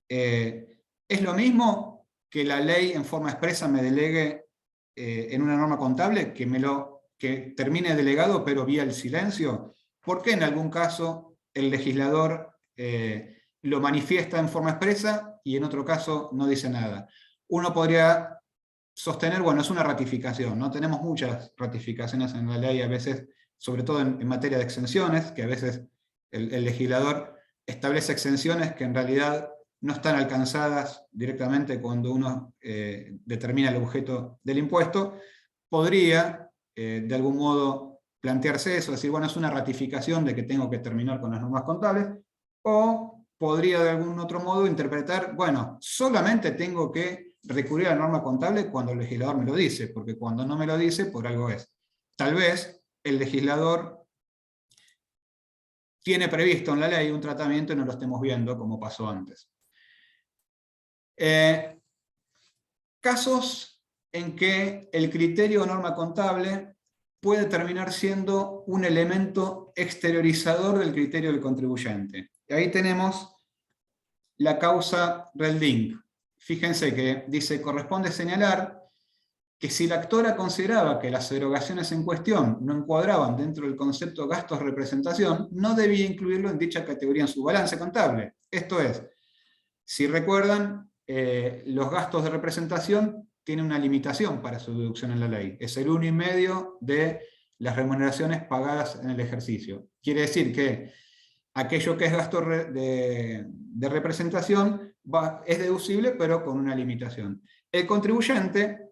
S1: ¿Es lo mismo que la ley en forma expresa me delegue en una norma contable, que termine delegado pero vía el silencio? ¿Por qué en algún caso el legislador lo manifiesta en forma expresa y en otro caso no dice nada? Uno podría sostener, bueno, es una ratificación, ¿no? Tenemos muchas ratificaciones en la ley, a veces sobre todo en materia de exenciones, que a veces el legislador establece exenciones que en realidad no están alcanzadas directamente cuando uno determina el objeto del impuesto, podría de algún modo plantearse eso, decir, bueno, es una ratificación de que tengo que terminar con las normas contables, o podría de algún otro modo interpretar, bueno, solamente tengo que recurrir a la norma contable cuando el legislador me lo dice, porque cuando no me lo dice, por algo es. Tal vez el legislador tiene previsto en la ley un tratamiento y no lo estemos viendo como pasó antes. Casos en que el criterio de norma contable puede terminar siendo un elemento exteriorizador del criterio del contribuyente. Y ahí tenemos la causa Relding. Fíjense que dice, corresponde señalar que si la actora consideraba que las erogaciones en cuestión no encuadraban dentro del concepto gastos de representación, no debía incluirlo en dicha categoría en su balance contable. Esto es, si recuerdan, los gastos de representación tienen una limitación para su deducción en la ley. Es el 1,5 de las remuneraciones pagadas en el ejercicio. Quiere decir que aquello que es gasto de representación es deducible, pero con una limitación. El contribuyente,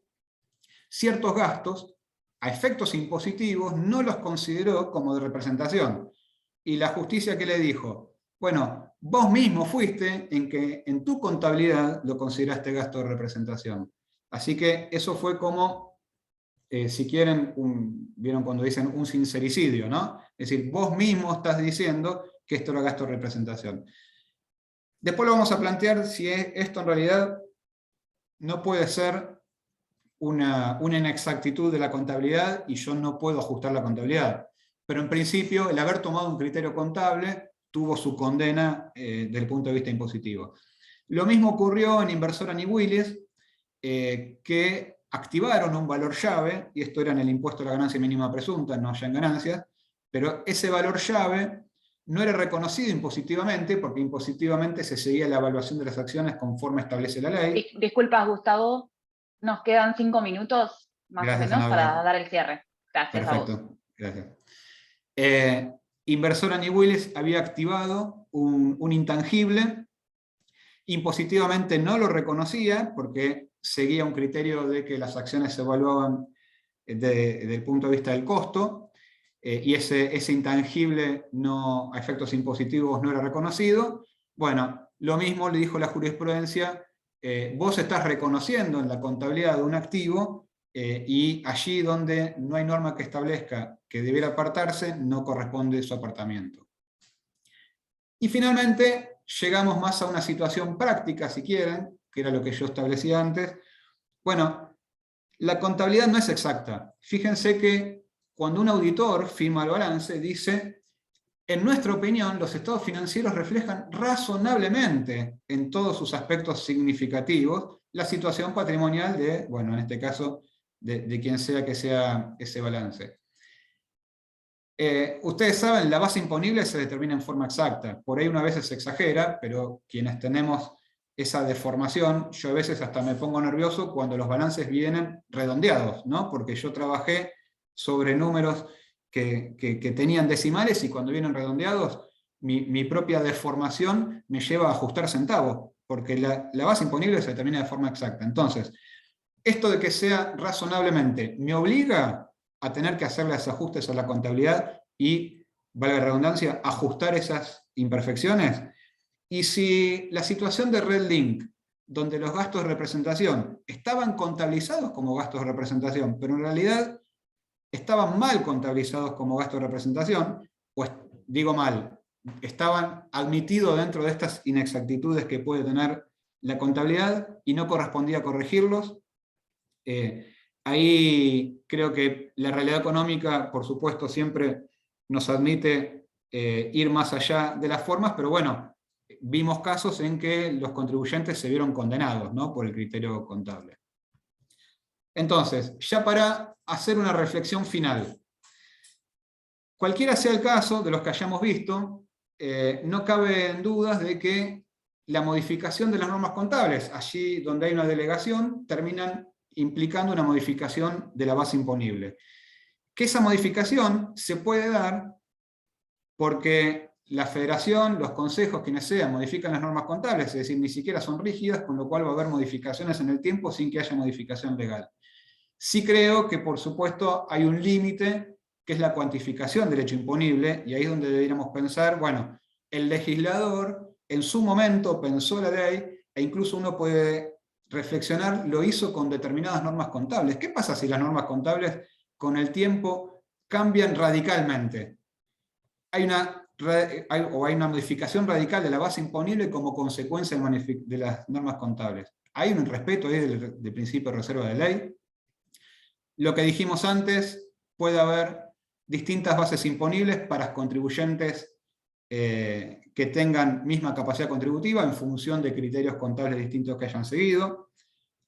S1: ciertos gastos, a efectos impositivos, no los consideró como de representación. Y la justicia, ¿qué le dijo? Bueno, vos mismo fuiste en que en tu contabilidad lo consideraste gasto de representación. Así que eso fue como, si quieren, vieron cuando dicen un sincericidio, ¿no? Es decir, vos mismo estás diciendo que esto era gasto de representación. Después lo vamos a plantear si esto en realidad no puede ser una inexactitud de la contabilidad y yo no puedo ajustar la contabilidad. Pero en principio, el haber tomado un criterio contable tuvo su condena desde el punto de vista impositivo. Lo mismo ocurrió en Inversora y Willis, que activaron un valor llave, y esto era en el impuesto a la ganancia mínima presunta, no ya en ganancias, pero ese valor llave no era reconocido impositivamente, porque impositivamente se seguía la evaluación de las acciones conforme establece la ley.
S3: Disculpas, Gustavo, nos quedan 5 minutos, más
S1: Gracias,
S3: o menos,
S1: Anabela.
S3: para dar el cierre. Gracias a vos.
S1: Perfecto, gracias. Inversora y Willis había activado un intangible, impositivamente no lo reconocía, porque seguía un criterio de que las acciones se evaluaban desde el punto de vista del costo, y ese intangible a efectos impositivos no era reconocido. Bueno, lo mismo le dijo la jurisprudencia, vos estás reconociendo en la contabilidad de un activo, y allí donde no hay norma que establezca que debiera apartarse, no corresponde su apartamiento. Y finalmente, llegamos más a una situación práctica, si quieren, que era lo que yo establecía antes. Bueno, la contabilidad no es exacta. Fíjense que cuando un auditor firma el balance, dice, en nuestra opinión, los estados financieros reflejan razonablemente, en todos sus aspectos significativos, la situación patrimonial de, bueno, en este caso, de quien sea que sea ese balance. Ustedes saben, la base imponible se determina en forma exacta. Por ahí una vez se exagera, pero quienes tenemos esa deformación, yo a veces hasta me pongo nervioso cuando los balances vienen redondeados, ¿no? Porque yo trabajé sobre números que tenían decimales, y cuando vienen redondeados, mi propia deformación me lleva a ajustar centavos, porque la base imponible se determina de forma exacta. Entonces, esto de que sea razonablemente me obliga a tener que hacerle esos ajustes a la contabilidad y, valga la redundancia, ajustar esas imperfecciones. Y si la situación de Relding, donde los gastos de representación estaban contabilizados como gastos de representación, pero en realidad estaban mal contabilizados como gastos de representación, pues digo mal, estaban admitidos dentro de estas inexactitudes que puede tener la contabilidad y no correspondía corregirlos, ahí creo que la realidad económica, por supuesto, siempre nos admite ir más allá de las formas, pero bueno, vimos casos en que los contribuyentes se vieron condenados, ¿no?, por el criterio contable. Entonces, ya para hacer una reflexión final, cualquiera sea el caso de los que hayamos visto, no cabe en dudas de que la modificación de las normas contables, allí donde hay una delegación, terminan implicando una modificación de la base imponible. que esa modificación se puede dar porque la federación, los consejos, quienes sean, modifican las normas contables, es decir, ni siquiera son rígidas, con lo cual va a haber modificaciones en el tiempo sin que haya modificación legal. Sí creo que, por supuesto, hay un límite, que es la cuantificación del hecho imponible, y ahí es donde deberíamos pensar, bueno, el legislador en su momento pensó la ley, e incluso uno puede reflexionar, lo hizo con determinadas normas contables. ¿Qué pasa si las normas contables con el tiempo cambian radicalmente? Hay una modificación radical de la base imponible como consecuencia de las normas contables. Hay un respeto ahí del principio de reserva de ley. Lo que dijimos antes, puede haber distintas bases imponibles para contribuyentes que tengan misma capacidad contributiva en función de criterios contables distintos que hayan seguido.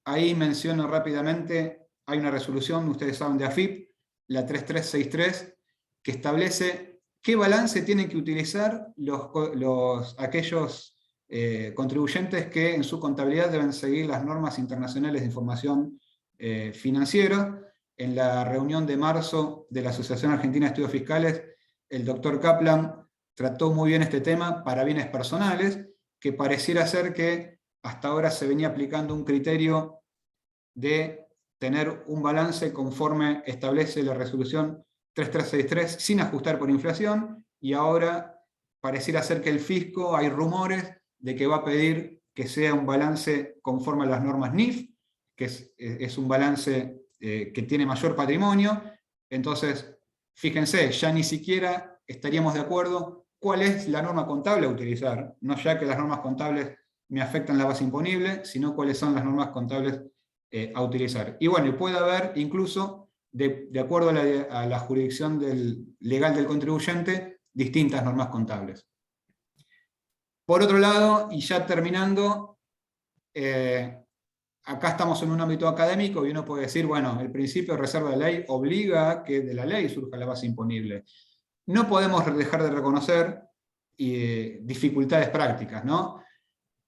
S1: Ahí menciono rápidamente, hay una resolución, ustedes saben, de AFIP, la 3363, que establece qué balance tienen que utilizar aquellos contribuyentes que en su contabilidad deben seguir las normas internacionales de información financiera. En la reunión de marzo de la Asociación Argentina de Estudios Fiscales, el doctor Kaplan trató muy bien este tema para bienes personales, que pareciera ser que hasta ahora se venía aplicando un criterio de tener un balance conforme establece la resolución 3363 sin ajustar por inflación, y ahora pareciera ser que el fisco, hay rumores de que va a pedir que sea un balance conforme a las normas NIF, que es un balance que tiene mayor patrimonio. Entonces, fíjense, ya ni siquiera estaríamos de acuerdo cuál es la norma contable a utilizar, no ya que las normas contables me afectan la base imponible, sino cuáles son las normas contables a utilizar. Y bueno, puede haber incluso, de acuerdo a la jurisdicción legal del contribuyente, distintas normas contables. Por otro lado, y ya terminando, acá estamos en un ámbito académico y uno puede decir, bueno, el principio de reserva de ley obliga a que de la ley surja la base imponible. No podemos dejar de reconocer dificultades prácticas, ¿no?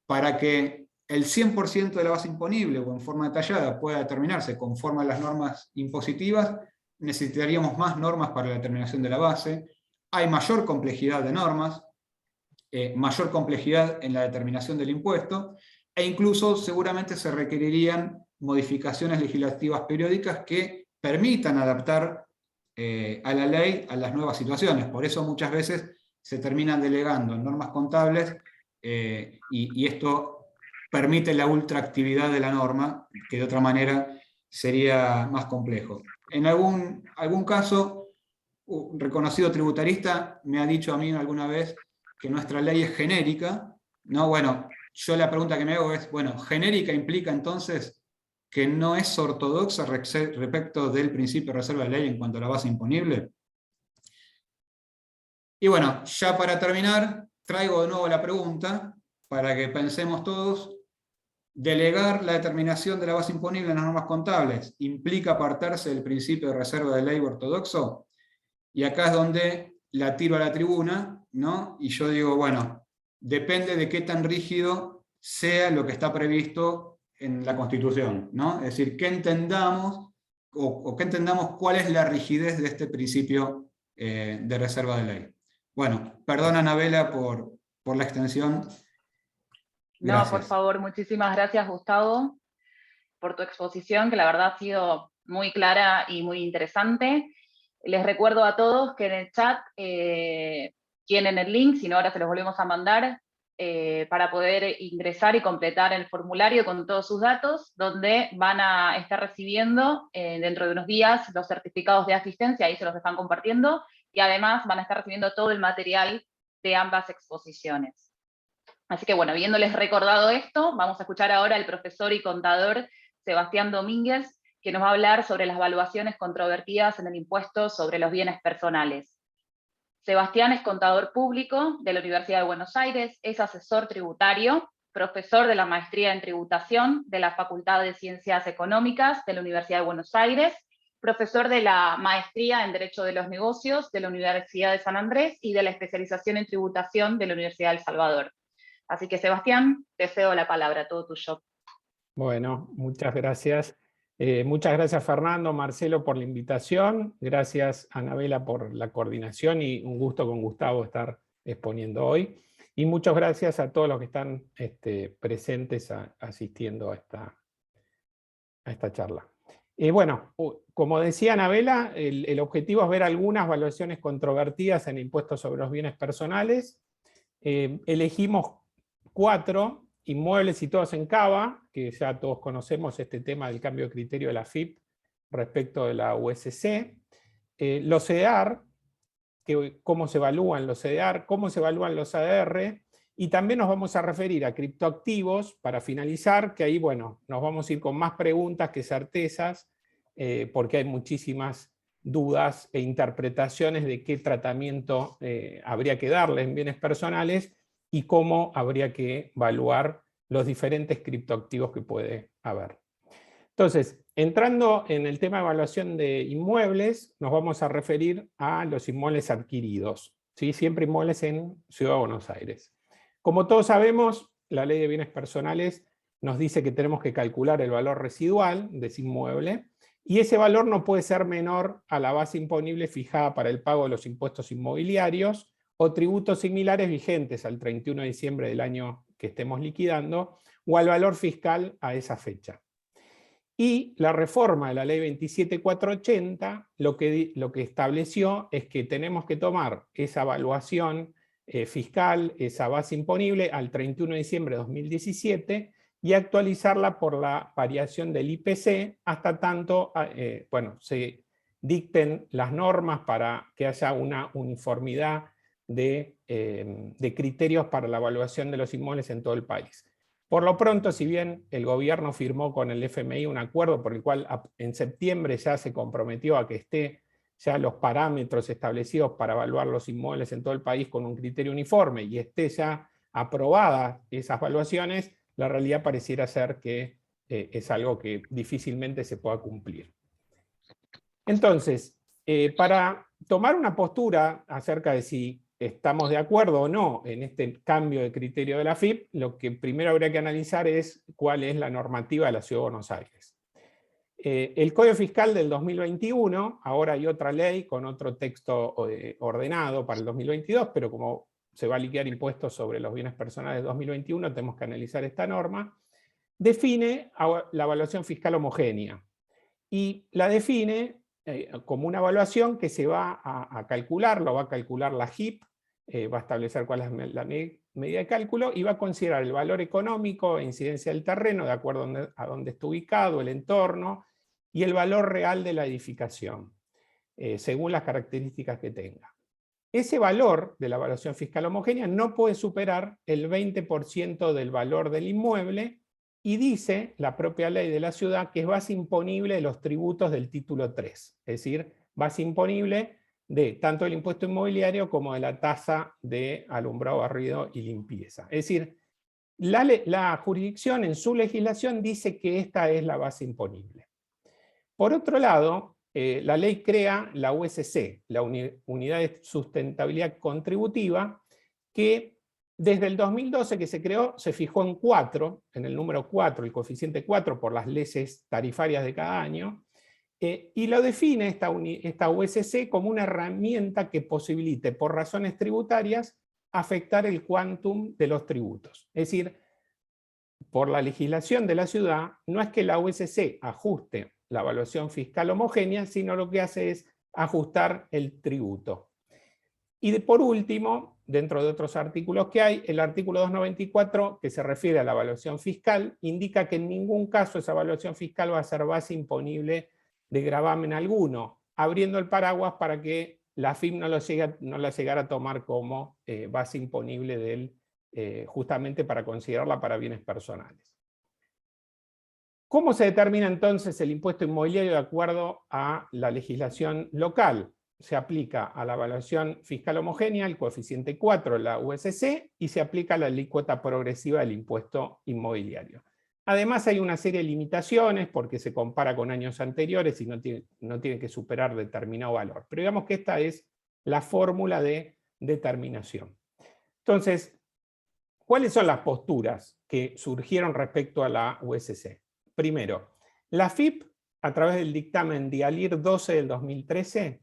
S1: Para que el 100% de la base imponible o en forma detallada pueda determinarse conforme a las normas impositivas, necesitaríamos más normas para la determinación de la base. Hay mayor complejidad de normas, mayor complejidad en la determinación del impuesto, e incluso seguramente se requerirían modificaciones legislativas periódicas que permitan adaptar a la ley a las nuevas situaciones. Por eso muchas veces se terminan delegando en normas contables y esto permite la ultraactividad de la norma, que de otra manera sería más complejo. En algún caso, un reconocido tributarista me ha dicho a mí alguna vez que nuestra ley es genérica, ¿no? Bueno, yo la pregunta que me hago es, bueno, ¿genérica implica entonces que no es ortodoxa respecto del principio de reserva de ley en cuanto a la base imponible? Y bueno, ya para terminar, traigo de nuevo la pregunta, para que pensemos todos. ¿Delegar la determinación de la base imponible en las normas contables implica apartarse del principio de reserva de ley ortodoxo? Y acá es donde la tiro a la tribuna, ¿no? Y yo digo, bueno, depende de qué tan rígido sea lo que está previsto en la Constitución, ¿no? Es decir, que entendamos, o que entendamos cuál es la rigidez de este principio de reserva de ley. Bueno, perdona, Anabela, por la extensión.
S3: No, por favor, muchísimas gracias, Gustavo, por tu exposición, que la verdad ha sido muy clara y muy interesante. Les recuerdo a todos que en el chat tienen el link, si no ahora se los volvemos a mandar, para poder ingresar y completar el formulario con todos sus datos, donde van a estar recibiendo dentro de unos días los certificados de asistencia, ahí se los están compartiendo, y además van a estar recibiendo todo el material de ambas exposiciones. Así que bueno, habiéndoles recordado esto, vamos a escuchar ahora al profesor y contador Sebastián Domínguez, que nos va a hablar sobre las valuaciones controvertidas en el impuesto sobre los bienes personales. Sebastián es contador público de la Universidad de Buenos Aires, es asesor tributario, profesor de la maestría en tributación de la Facultad de Ciencias Económicas de la Universidad de Buenos Aires, profesor de la maestría en Derecho de los Negocios de la Universidad de San Andrés y de la especialización en tributación de la Universidad de El Salvador. Así que, Sebastián, te cedo la palabra, todo tuyo.
S8: Bueno, muchas gracias. Muchas gracias Fernando, Marcelo por la invitación, gracias Anabela por la coordinación y un gusto con Gustavo estar exponiendo hoy. Y muchas gracias a todos los que están presentes asistiendo a esta charla. Bueno, como decía Anabela, el objetivo es ver algunas valuaciones controvertidas en impuestos sobre los bienes personales. Elegimos 4, inmuebles y todos en Cava, que ya todos conocemos este tema del cambio de criterio de la FIP respecto de la USC. Los CEDAR, cómo se evalúan los CEDAR, cómo se evalúan los ADR, y también nos vamos a referir a criptoactivos para finalizar, que ahí, bueno, nos vamos a ir con más preguntas que certezas, porque hay muchísimas dudas e interpretaciones de qué tratamiento habría que darle en bienes personales y cómo habría que evaluar los diferentes criptoactivos que puede haber. Entonces, entrando en el tema de evaluación de inmuebles, nos vamos a referir a los inmuebles adquiridos, ¿sí? Siempre inmuebles en Ciudad de Buenos Aires. Como todos sabemos, la Ley de Bienes Personales nos dice que tenemos que calcular el valor residual de ese inmueble, y ese valor no puede ser menor a la base imponible fijada para el pago de los impuestos inmobiliarios o tributos similares vigentes al 31 de diciembre del año que estemos liquidando, o al valor fiscal a esa fecha. Y la reforma de la Ley 27480 lo que estableció es que tenemos que tomar esa evaluación fiscal, esa base imponible, al 31 de diciembre de 2017 y actualizarla por la variación del IPC hasta tanto se dicten las normas para que haya una uniformidad de criterios para la evaluación de los inmuebles en todo el país. Por lo pronto, si bien el gobierno firmó con el FMI un acuerdo por el cual en septiembre ya se comprometió a que esté ya los parámetros establecidos para evaluar los inmuebles en todo el país con un criterio uniforme y esté ya aprobadas esas evaluaciones, la realidad pareciera ser que es algo que difícilmente se pueda cumplir. Entonces, para tomar una postura acerca de si estamos de acuerdo o no en este cambio de criterio de la FIP, lo que primero habría que analizar es cuál es la normativa de la Ciudad de Buenos Aires. El Código Fiscal del 2021, ahora hay otra ley con otro texto ordenado para el 2022, pero como se va a liquidar impuestos sobre los bienes personales de 2021, tenemos que analizar esta norma, define la evaluación fiscal homogénea. Y la define como una evaluación que se va a calcular, lo va a calcular la JIP, va a establecer cuál es la medida de cálculo y va a considerar el valor económico e incidencia del terreno de acuerdo a dónde está ubicado, el entorno, y el valor real de la edificación, según las características que tenga. Ese valor de la evaluación fiscal homogénea no puede superar el 20% del valor del inmueble, y dice la propia ley de la ciudad que es base imponible de los tributos del título 3, es decir, base imponible de tanto el impuesto inmobiliario como de la tasa de alumbrado, barrido y limpieza. Es decir, la jurisdicción en su legislación dice que esta es la base imponible. Por otro lado, la ley crea la USC, la Unidad de Sustentabilidad Contributiva, que desde el 2012 que se creó se fijó en 4, en el número 4, el coeficiente 4 por las leyes tarifarias de cada año, y lo define esta USC como una herramienta que posibilite por razones tributarias afectar el quantum de los tributos. Es decir, por la legislación de la ciudad, no es que la USC ajuste la evaluación fiscal homogénea, sino lo que hace es ajustar el tributo. Y por último, dentro de otros artículos que hay, el artículo 294, que se refiere a la evaluación fiscal, indica que en ningún caso esa evaluación fiscal va a ser base imponible de gravamen alguno, abriendo el paraguas para que la FIP no la llegara a tomar como base imponible justamente para considerarla para bienes personales. ¿Cómo se determina entonces el impuesto inmobiliario de acuerdo a la legislación local? Se aplica a la evaluación fiscal homogénea, el coeficiente 4, la USC, y se aplica la alícuota progresiva del impuesto inmobiliario. Además hay una serie de limitaciones porque se compara con años anteriores y no tiene que superar determinado valor. Pero digamos que esta es la fórmula de determinación. Entonces, ¿cuáles son las posturas que surgieron respecto a la USC? Primero, la FIP a través del dictamen Dialir 12 del 2013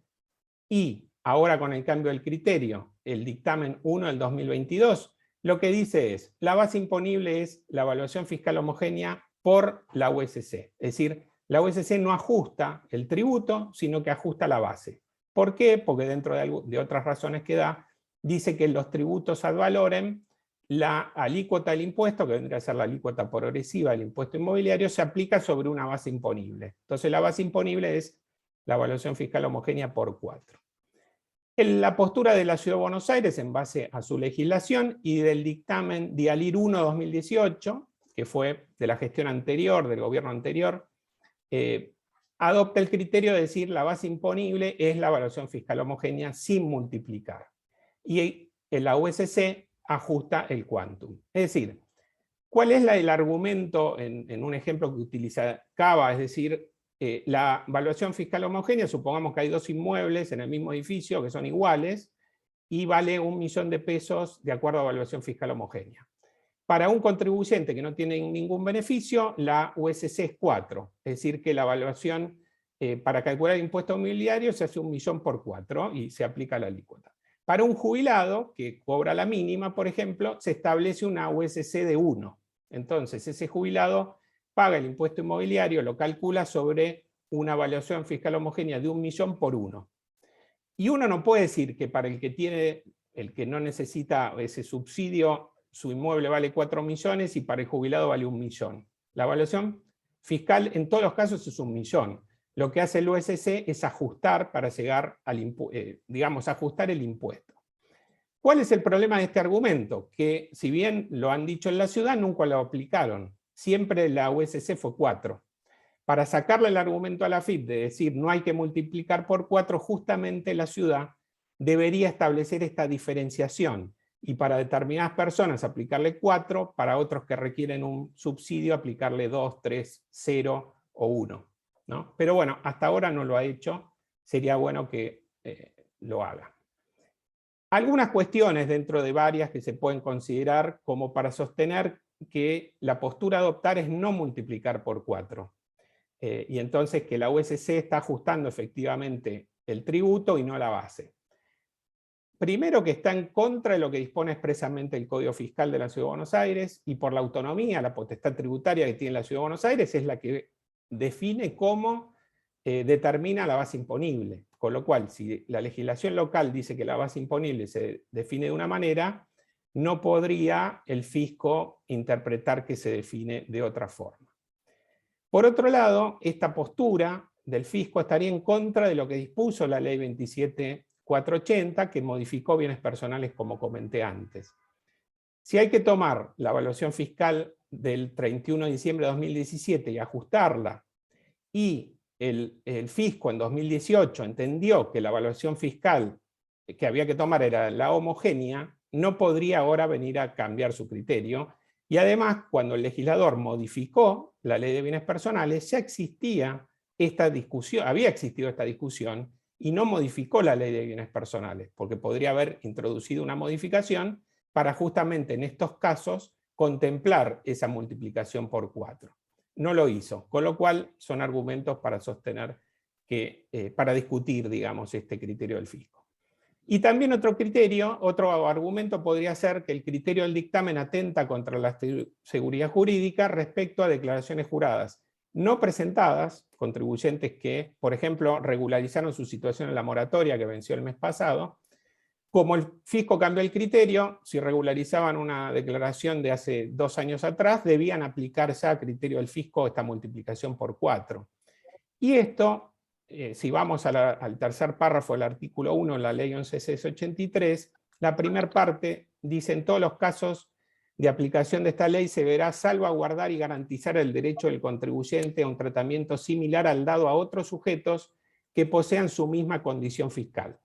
S8: y ahora con el cambio del criterio, el dictamen 1 del 2022, lo que dice es, la base imponible es la evaluación fiscal homogénea por la USC. Es decir, la USC no ajusta el tributo, sino que ajusta la base. ¿Por qué? Porque dentro de otras razones que da, dice que los tributos ad valorem, la alícuota del impuesto, que vendría a ser la alícuota progresiva del impuesto inmobiliario, se aplica sobre una base imponible. Entonces la base imponible es la evaluación fiscal homogénea por 4. La postura de la Ciudad de Buenos Aires en base a su legislación y del dictamen Dialir 1-2018, que fue de la gestión anterior, del gobierno anterior, adopta el criterio de decir la base imponible es la evaluación fiscal homogénea sin multiplicar. Y la USC ajusta el quantum. Es decir, ¿cuál es el argumento en un ejemplo que utiliza Cava? Es decir, la evaluación fiscal homogénea, supongamos que hay 2 inmuebles en el mismo edificio que son iguales y vale 1 millón de pesos de acuerdo a evaluación fiscal homogénea. Para un contribuyente que no tiene ningún beneficio, la USC es 4, es decir, que la evaluación para calcular el impuesto inmobiliario se hace 1 millón por 4 y se aplica la alícuota. Para un jubilado que cobra la mínima, por ejemplo, se establece una USC de 1. Entonces, ese jubilado paga el impuesto inmobiliario, lo calcula sobre una evaluación fiscal homogénea de 1 millón por 1. Y uno no puede decir que para el que no necesita ese subsidio, su inmueble vale 4 millones y para el jubilado vale 1 millón. La evaluación fiscal en todos los casos es 1 millón. Lo que hace el USC es ajustar para llegar al ajustar el impuesto. ¿Cuál es el problema de este argumento? Que si bien lo han dicho en la ciudad, nunca lo aplicaron. Siempre la USC fue 4. Para sacarle el argumento a la FIP de decir no hay que multiplicar por 4, justamente la ciudad debería establecer esta diferenciación. Y para determinadas personas aplicarle 4, para otros que requieren un subsidio aplicarle 2, 3, 0 o 1. ¿no? Pero bueno, hasta ahora no lo ha hecho, sería bueno que lo haga. Algunas cuestiones dentro de varias que se pueden considerar como para sostener que la postura a adoptar es no multiplicar por 4. Y entonces que la USC está ajustando efectivamente el tributo y no la base. Primero, que está en contra de lo que dispone expresamente el Código Fiscal de la Ciudad de Buenos Aires, y por la autonomía, la potestad tributaria que tiene la Ciudad de Buenos Aires es la que define cómo determina la base imponible. Con lo cual, si la legislación local dice que la base imponible se define de una manera, no podría el fisco interpretar que se define de otra forma. Por otro lado, esta postura del fisco estaría en contra de lo que dispuso la Ley 27.480, que modificó bienes personales como comenté antes. Si hay que tomar la evaluación fiscal del 31 de diciembre de 2017 y ajustarla, y el fisco en 2018 entendió que la evaluación fiscal que había que tomar era la homogénea, no podría ahora venir a cambiar su criterio. Y además, cuando el legislador modificó la Ley de Bienes Personales, ya existía esta discusión, había existido esta discusión, y no modificó la Ley de Bienes Personales, porque podría haber introducido una modificación para justamente en estos casos contemplar esa multiplicación por 4. No lo hizo, con lo cual son argumentos para sostener que, para discutir, digamos, este criterio del fisco. Y también otro criterio, otro argumento podría ser que el criterio del dictamen atenta contra la seguridad jurídica respecto a declaraciones juradas no presentadas, contribuyentes que, por ejemplo, regularizaron su situación en la moratoria que venció el mes pasado. Como el fisco cambió el criterio, si regularizaban una declaración de hace 2 años atrás, debían aplicarse a criterio del fisco esta multiplicación por 4. Y esto, si vamos al tercer párrafo del artículo 1 de la ley 11.683, la primera parte dice: en todos los casos de aplicación de esta ley se deberá salvaguardar y garantizar el derecho del contribuyente a un tratamiento similar al dado a otros sujetos que posean su misma condición fiscal.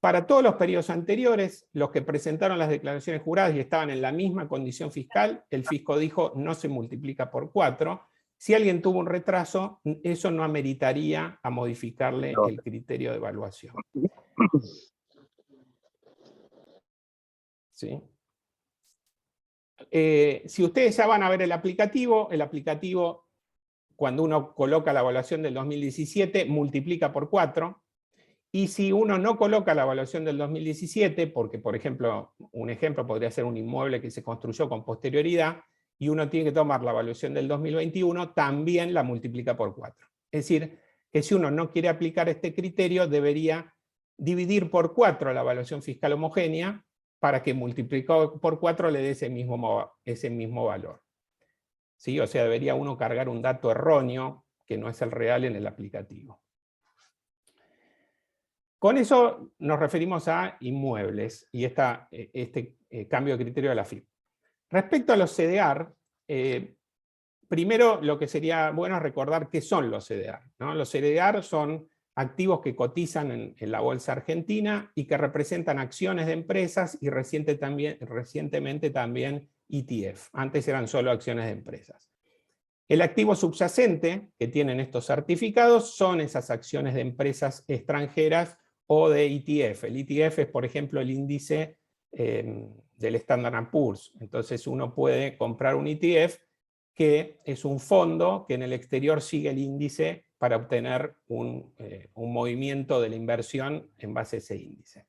S8: Para todos los periodos anteriores, los que presentaron las declaraciones juradas y estaban en la misma condición fiscal, el fisco dijo no se multiplica por 4. Si alguien tuvo un retraso, eso no ameritaría a modificarle el criterio de evaluación. ¿Sí? Si ustedes ya van a ver el aplicativo cuando uno coloca la evaluación del 2017, multiplica por 4, y si uno no coloca la evaluación del 2017, porque por ejemplo, un ejemplo podría ser un inmueble que se construyó con posterioridad, y uno tiene que tomar la evaluación del 2021, también la multiplica por 4. Es decir, que si uno no quiere aplicar este criterio, debería dividir por 4 la evaluación fiscal homogénea, para que multiplicado por 4 le dé ese mismo valor. ¿Sí? O sea, debería uno cargar un dato erróneo, que no es el real en el aplicativo. Con eso nos referimos a inmuebles y este cambio de criterio de la FIP. Respecto a los CDR, primero lo que sería bueno es recordar qué son los CDR, ¿no? Los CDR son activos que cotizan en la bolsa argentina y que representan acciones de empresas y recientemente también ETF. Antes eran solo acciones de empresas. El activo subyacente que tienen estos certificados son esas acciones de empresas extranjeras o de ETF. El ETF es, por ejemplo, el índice del Standard & Poor's. Entonces uno puede comprar un ETF que es un fondo que en el exterior sigue el índice para obtener un movimiento de la inversión en base a ese índice.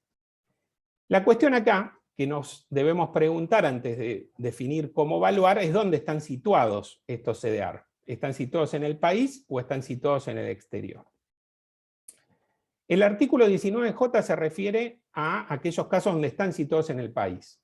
S8: La cuestión acá que nos debemos preguntar antes de definir cómo evaluar es dónde están situados estos CDR. ¿Están situados en el país o están situados en el exterior? El artículo 19J se refiere a aquellos casos donde están situados en el país.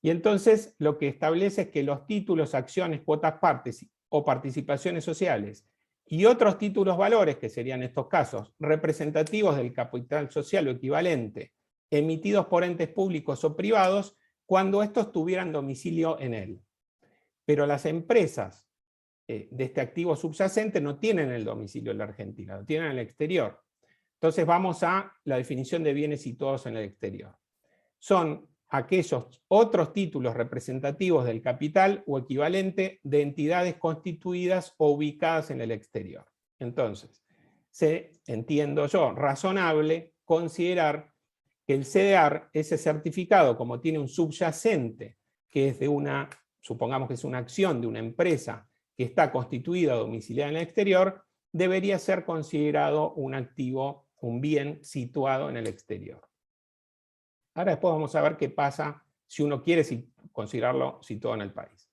S8: Y entonces lo que establece es que los títulos, acciones, cuotas partes o participaciones sociales y otros títulos valores, que serían estos casos, representativos del capital social o equivalente, emitidos por entes públicos o privados, cuando estos tuvieran domicilio en él. Pero las empresas de este activo subyacente no tienen el domicilio en la Argentina, lo tienen en el exterior. Entonces vamos a la definición de bienes situados en el exterior. Son aquellos otros títulos representativos del capital o equivalente de entidades constituidas o ubicadas en el exterior. Entonces, entiendo yo, razonable considerar que el CDR, ese certificado, como tiene un subyacente, que es de supongamos que es una acción de una empresa que está constituida o domiciliada en el exterior, debería ser considerado un activo, un bien situado en el exterior. Ahora después vamos a ver qué pasa si uno quiere considerarlo situado en el país.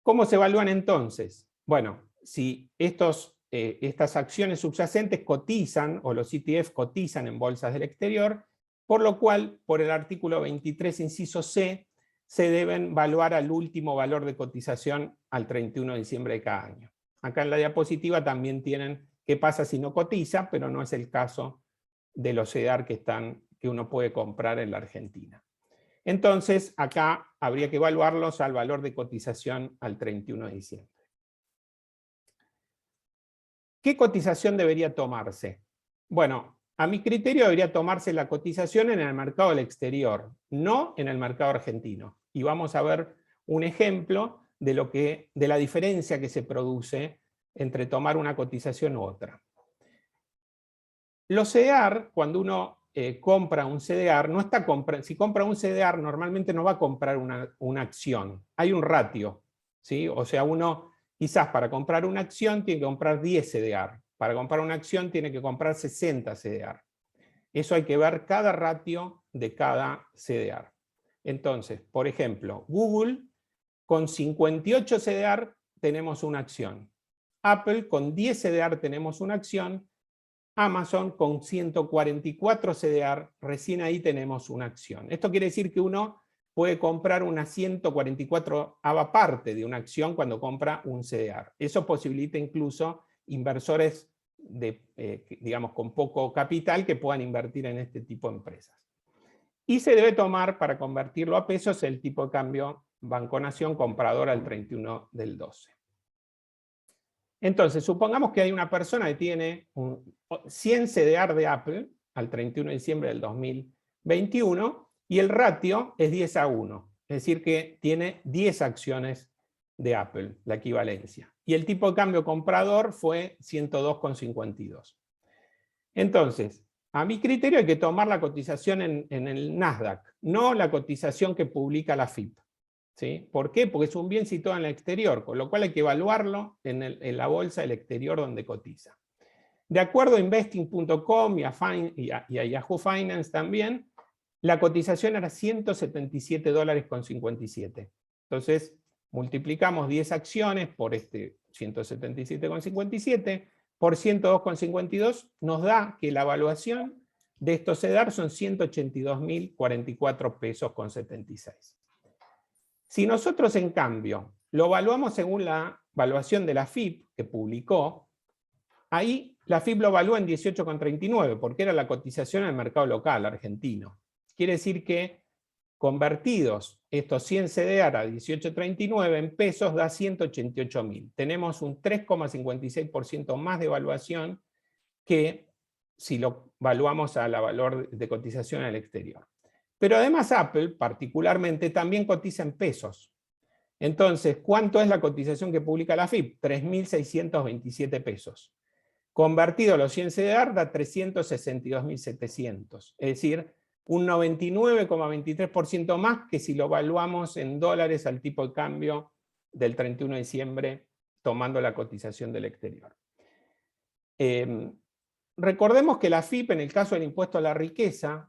S8: ¿Cómo se evalúan entonces? Bueno, si estas acciones subyacentes cotizan, o los ETF cotizan en bolsas del exterior, por lo cual, por el artículo 23, inciso C, se deben evaluar al último valor de cotización al 31 de diciembre de cada año. Acá en la diapositiva también tienen qué pasa si no cotiza, pero no es el caso de los CDR que uno puede comprar en la Argentina. Entonces, acá habría que evaluarlos al valor de cotización al 31 de diciembre. ¿Qué cotización debería tomarse? Bueno, a mi criterio debería tomarse la cotización en el mercado del exterior, no en el mercado argentino. Y vamos a ver un ejemplo de la diferencia que se produce entre tomar una cotización u otra. Los CDR, cuando uno compra un CDR, si compra un CDR normalmente no va a comprar una acción, hay un ratio, ¿sí? O sea, uno quizás para comprar una acción tiene que comprar 10 CDR, para comprar una acción tiene que comprar 60 CDR. Eso hay que ver cada ratio de cada CDR. Entonces, por ejemplo, Google con 58 CDR tenemos una acción, Apple con 10 CDR tenemos una acción, Amazon con 144 CDR, recién ahí tenemos una acción. Esto quiere decir que uno puede comprar una 144ava parte de una acción cuando compra un CDR. Eso posibilita incluso inversores digamos, con poco capital que puedan invertir en este tipo de empresas. Y se debe tomar, para convertirlo a pesos, el tipo de cambio Banco Nación comprador al 31 del 12. Entonces, supongamos que hay una persona que tiene 100 CDR de Apple al 31 de diciembre del 2021 y el ratio es 10:1, es decir que tiene 10 acciones de Apple, la equivalencia. Y el tipo de cambio comprador fue 102,52. Entonces, a mi criterio hay que tomar la cotización en el Nasdaq, no la cotización que publica la FIP. ¿Sí? ¿Por qué? Porque es un bien situado en el exterior, con lo cual hay que evaluarlo en la bolsa del exterior donde cotiza. De acuerdo a investing.com y a Yahoo Finance también, la cotización era $177,57. Entonces, multiplicamos 10 acciones por este 177,57 por 102,52, nos da que la evaluación de estos CEDAR son 182.044 pesos con 76. Si nosotros, en cambio, lo evaluamos según la evaluación de la FIP que publicó, ahí la FIP lo evalúa en 18,39, porque era la cotización al mercado local argentino. Quiere decir que convertidos estos 100 CDR a 18,39 en pesos da 188.000. Tenemos un 3,56% más de evaluación que si lo evaluamos a la valor de cotización al exterior. Pero además Apple, particularmente, también cotiza en pesos. Entonces, ¿cuánto es la cotización que publica la FIP? 3.627 pesos. Convertido a los 100 CDR da 362.700. Es decir, un 99,23% más que si lo evaluamos en dólares al tipo de cambio del 31 de diciembre, tomando la cotización del exterior. Recordemos que la FIP, en el caso del impuesto a la riqueza,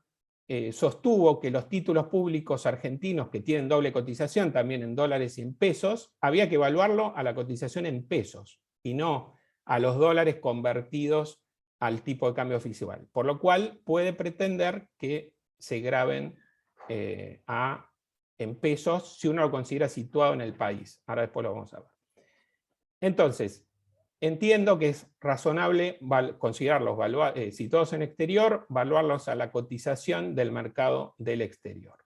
S8: sostuvo que los títulos públicos argentinos que tienen doble cotización, también en dólares y en pesos, había que evaluarlo a la cotización en pesos, y no a los dólares convertidos al tipo de cambio oficial. Por lo cual puede pretender que se graben en pesos si uno lo considera situado en el país. Ahora después lo vamos a ver. Entonces, entiendo que es razonable considerarlos situados en exterior, evaluarlos a la cotización del mercado del exterior.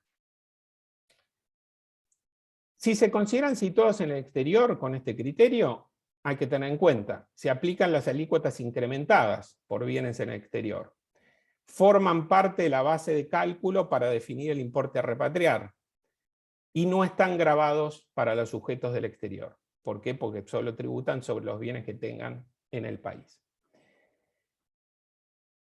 S8: Si se consideran situados en el exterior con este criterio, hay que tener en cuenta, se aplican las alícuotas incrementadas por bienes en el exterior. Forman parte de la base de cálculo para definir el importe a repatriar y no están grabados para los sujetos del exterior. ¿Por qué? Porque solo tributan sobre los bienes que tengan en el país.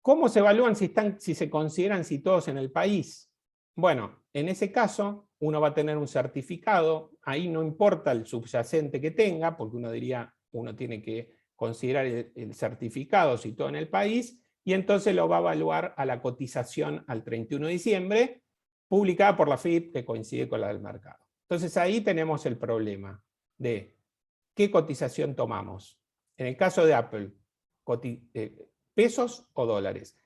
S8: ¿Cómo se evalúan si se consideran situados en el país? Bueno, en ese caso uno va a tener un certificado, ahí no importa el subyacente que tenga, porque uno diría, uno tiene que considerar el certificado situado en el país, y entonces lo va a evaluar a la cotización al 31 de diciembre, publicada por la FIP, que coincide con la del mercado. Entonces ahí tenemos el problema de qué cotización tomamos. En el caso de Apple, ¿pesos o dólares?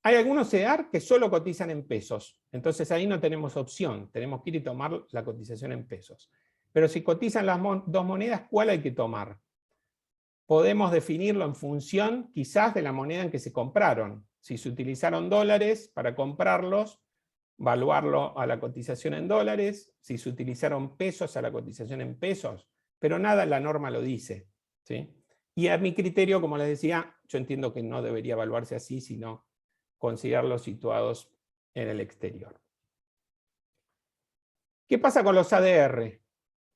S8: Hay algunos CEDAR que solo cotizan en pesos, entonces ahí no tenemos opción, tenemos que ir y tomar la cotización en pesos. Pero si cotizan las dos monedas, ¿cuál hay que tomar? Podemos definirlo en función quizás de la moneda en que se compraron. Si se utilizaron dólares para comprarlos, evaluarlo a la cotización en dólares. Si se utilizaron pesos, a la cotización en pesos. Pero nada en la norma lo dice, ¿sí? Y a mi criterio, como les decía, yo entiendo que no debería evaluarse así, sino considerarlos situados en el exterior. ¿Qué pasa con los ADR?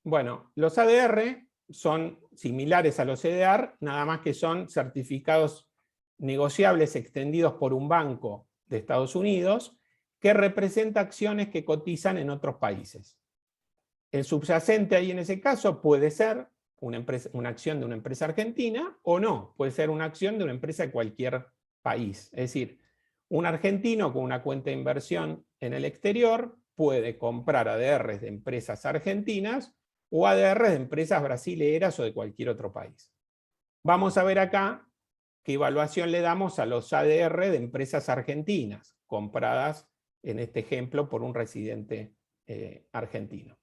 S8: Bueno, los ADR son similares a los CDR, nada más que son certificados negociables extendidos por un banco de Estados Unidos que representa acciones que cotizan en otros países. El subyacente ahí en ese caso puede ser una acción de una empresa argentina o no, puede ser una acción de una empresa de cualquier país. Es decir, un argentino con una cuenta de inversión en el exterior puede comprar ADRs de empresas argentinas o ADR de empresas brasileras o de cualquier otro país. Vamos a ver acá qué evaluación le damos a los ADR de empresas argentinas, compradas en este ejemplo por un residente argentino.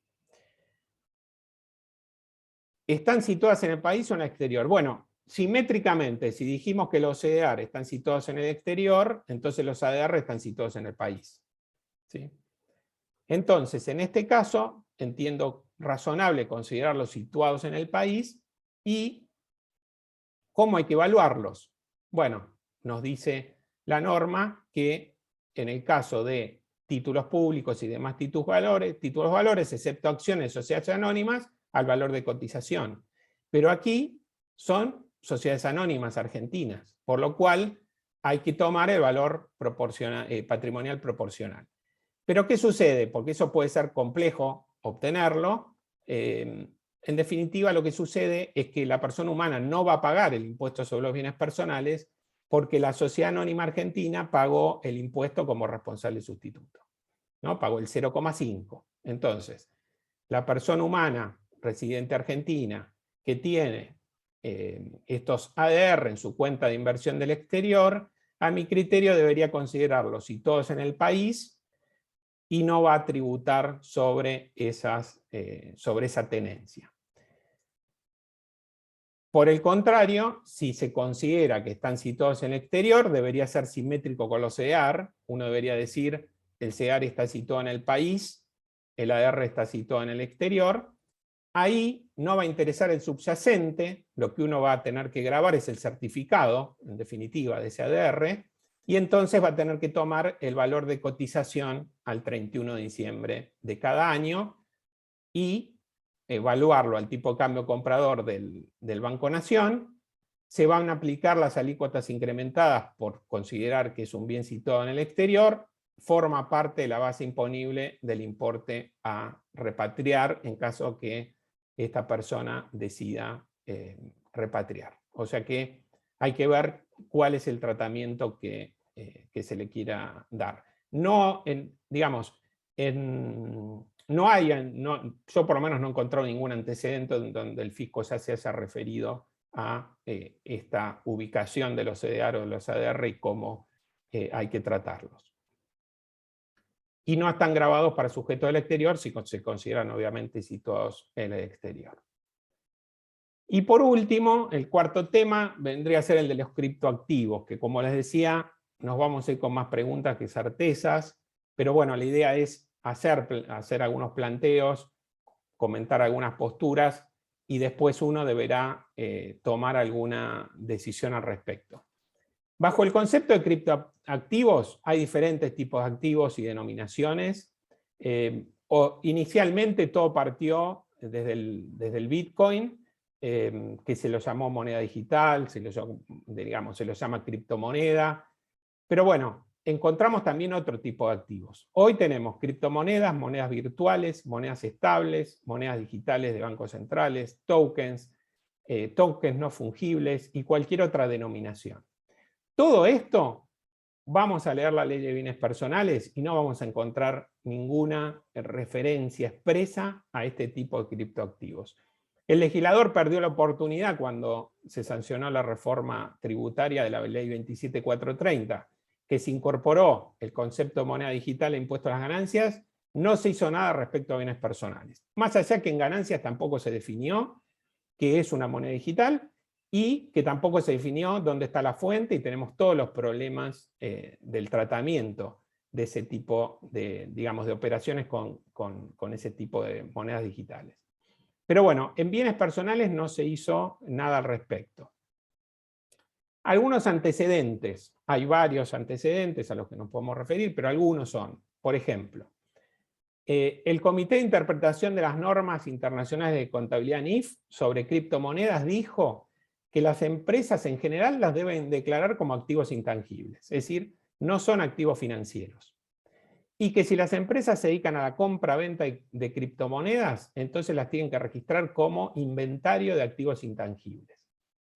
S8: ¿Están situadas en el país o en el exterior? Bueno, simétricamente, si dijimos que los CDR están situados en el exterior, entonces los ADR están situados en el país, ¿sí? Entonces, en este caso, entiendo razonable considerarlos situados en el país. ¿Y cómo hay que evaluarlos? Bueno, nos dice la norma que en el caso de títulos públicos y demás títulos valores, excepto acciones, sociedades anónimas, al valor de cotización. Pero aquí son sociedades anónimas argentinas, por lo cual hay que tomar el valor patrimonial proporcional. Pero ¿qué sucede? Porque eso puede ser complejo obtenerlo, en definitiva, lo que sucede es que la persona humana no va a pagar el impuesto sobre los bienes personales porque la Sociedad Anónima Argentina pagó el impuesto como responsable sustituto, ¿no? Pagó el 0,5. Entonces, la persona humana residente argentina que tiene estos ADR en su cuenta de inversión del exterior, a mi criterio debería considerarlos situados en el país y no va a tributar sobre esa tenencia. Por el contrario, si se considera que están situados en el exterior, debería ser simétrico con los CEAR. Uno debería decir, el CEAR está situado en el país, el ADR está situado en el exterior. Ahí no va a interesar el subyacente, lo que uno va a tener que grabar es el certificado, en definitiva, de ese ADR, y entonces va a tener que tomar el valor de cotización al 31 de diciembre de cada año y evaluarlo al tipo de cambio comprador del Banco Nación. Se van a aplicar las alícuotas incrementadas por considerar que es un bien situado en el exterior, forma parte de la base imponible del importe a repatriar en caso que esta persona decida repatriar. O sea que hay que ver cuál es el tratamiento que se le quiera dar. No, yo por lo menos no he encontrado ningún antecedente donde el fisco ya se haya referido a esta ubicación de los CDR o de los ADR y cómo hay que tratarlos. Y no están grabados para sujetos del exterior si se consideran obviamente situados en el exterior. Y por último, el cuarto tema vendría a ser el de los criptoactivos, que como les decía, nos vamos a ir con más preguntas que certezas, pero bueno, la idea es hacer algunos planteos, comentar algunas posturas, y después uno deberá tomar alguna decisión al respecto. Bajo el concepto de criptoactivos hay diferentes tipos de activos y denominaciones. Inicialmente todo partió desde el Bitcoin, que se lo llamó moneda digital, se lo llama criptomoneda. Pero bueno, encontramos también otro tipo de activos. Hoy tenemos criptomonedas, monedas virtuales, monedas estables, monedas digitales de bancos centrales, tokens, tokens no fungibles y cualquier otra denominación. Todo esto, vamos a leer la ley de bienes personales y no vamos a encontrar ninguna referencia expresa a este tipo de criptoactivos. El legislador perdió la oportunidad cuando se sancionó la reforma tributaria de la ley 27430, que se incorporó el concepto de moneda digital e impuesto a las ganancias, no se hizo nada respecto a bienes personales. Más allá que en ganancias tampoco se definió qué es una moneda digital, y que tampoco se definió dónde está la fuente, y tenemos todos los problemas del tratamiento de ese tipo de operaciones con ese tipo de monedas digitales. Pero bueno, en bienes personales no se hizo nada al respecto. Algunos antecedentes, hay varios antecedentes a los que nos podemos referir, pero algunos son, por ejemplo, el Comité de Interpretación de las Normas Internacionales de Contabilidad NIF sobre criptomonedas dijo que las empresas en general las deben declarar como activos intangibles, es decir, no son activos financieros. Y que si las empresas se dedican a la compra-venta de criptomonedas, entonces las tienen que registrar como inventario de activos intangibles.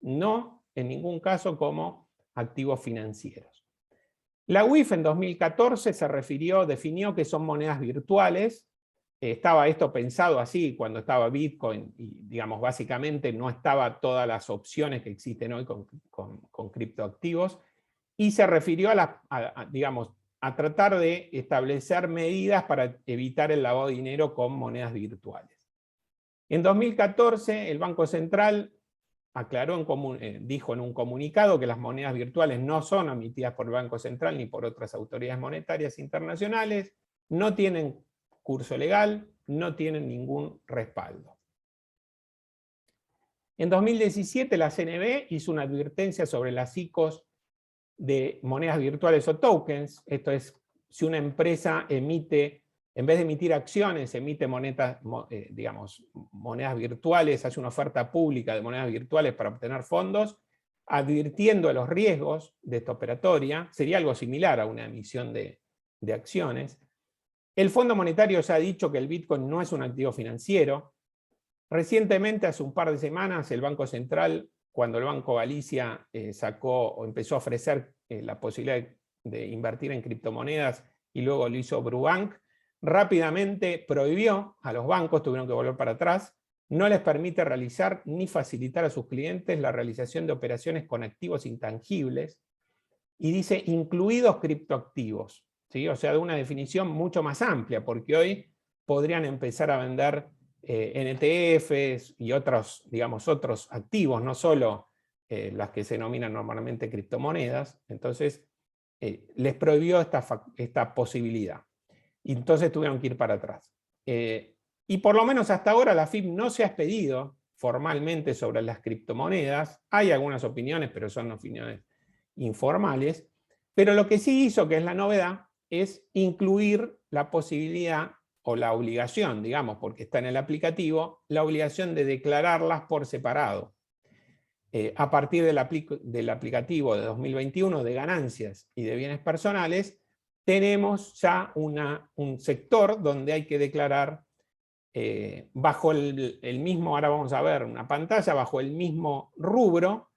S8: No en ningún caso como activos financieros. La UIF en 2014 definió que son monedas virtuales. Estaba esto pensado así cuando estaba Bitcoin y básicamente no estaba todas las opciones que existen hoy con criptoactivos, y se refirió a tratar de establecer medidas para evitar el lavado de dinero con monedas virtuales. En 2014 el Banco Central dijo en un comunicado que las monedas virtuales no son emitidas por el Banco Central ni por otras autoridades monetarias internacionales, no tienen curso legal, no tienen ningún respaldo. En 2017 la CNB hizo una advertencia sobre las ICOs de monedas virtuales o tokens. Esto es, si una empresa emite, en vez de emitir acciones, emite monedas virtuales, hace una oferta pública de monedas virtuales para obtener fondos, advirtiendo de los riesgos de esta operatoria. Sería algo similar a una emisión de acciones. El Fondo Monetario ya ha dicho que el Bitcoin no es un activo financiero, Recientemente, hace un par de semanas, el Banco Central, cuando el Banco Galicia sacó o empezó a ofrecer la posibilidad de invertir en criptomonedas, y luego lo hizo Brubank, rápidamente prohibió a los bancos, tuvieron que volver para atrás, no les permite realizar ni facilitar a sus clientes la realización de operaciones con activos intangibles, y dice incluidos criptoactivos, ¿sí? O sea, de una definición mucho más amplia, porque hoy podrían empezar a vender NTFs y otros, digamos, otros activos, no solo las que se denominan normalmente criptomonedas. Entonces, les prohibió esta posibilidad. Y entonces tuvieron que ir para atrás. Y por lo menos hasta ahora la AFIP no se ha expedido formalmente sobre las criptomonedas. Hay algunas opiniones, pero son opiniones informales. Pero lo que sí hizo, que es la novedad, es incluir la posibilidad o la obligación, digamos, porque está en el aplicativo, la obligación de declararlas por separado. A partir del aplicativo de 2021 de ganancias y de bienes personales, tenemos ya un sector donde hay que declarar bajo el mismo, ahora vamos a ver una pantalla, bajo el mismo rubro,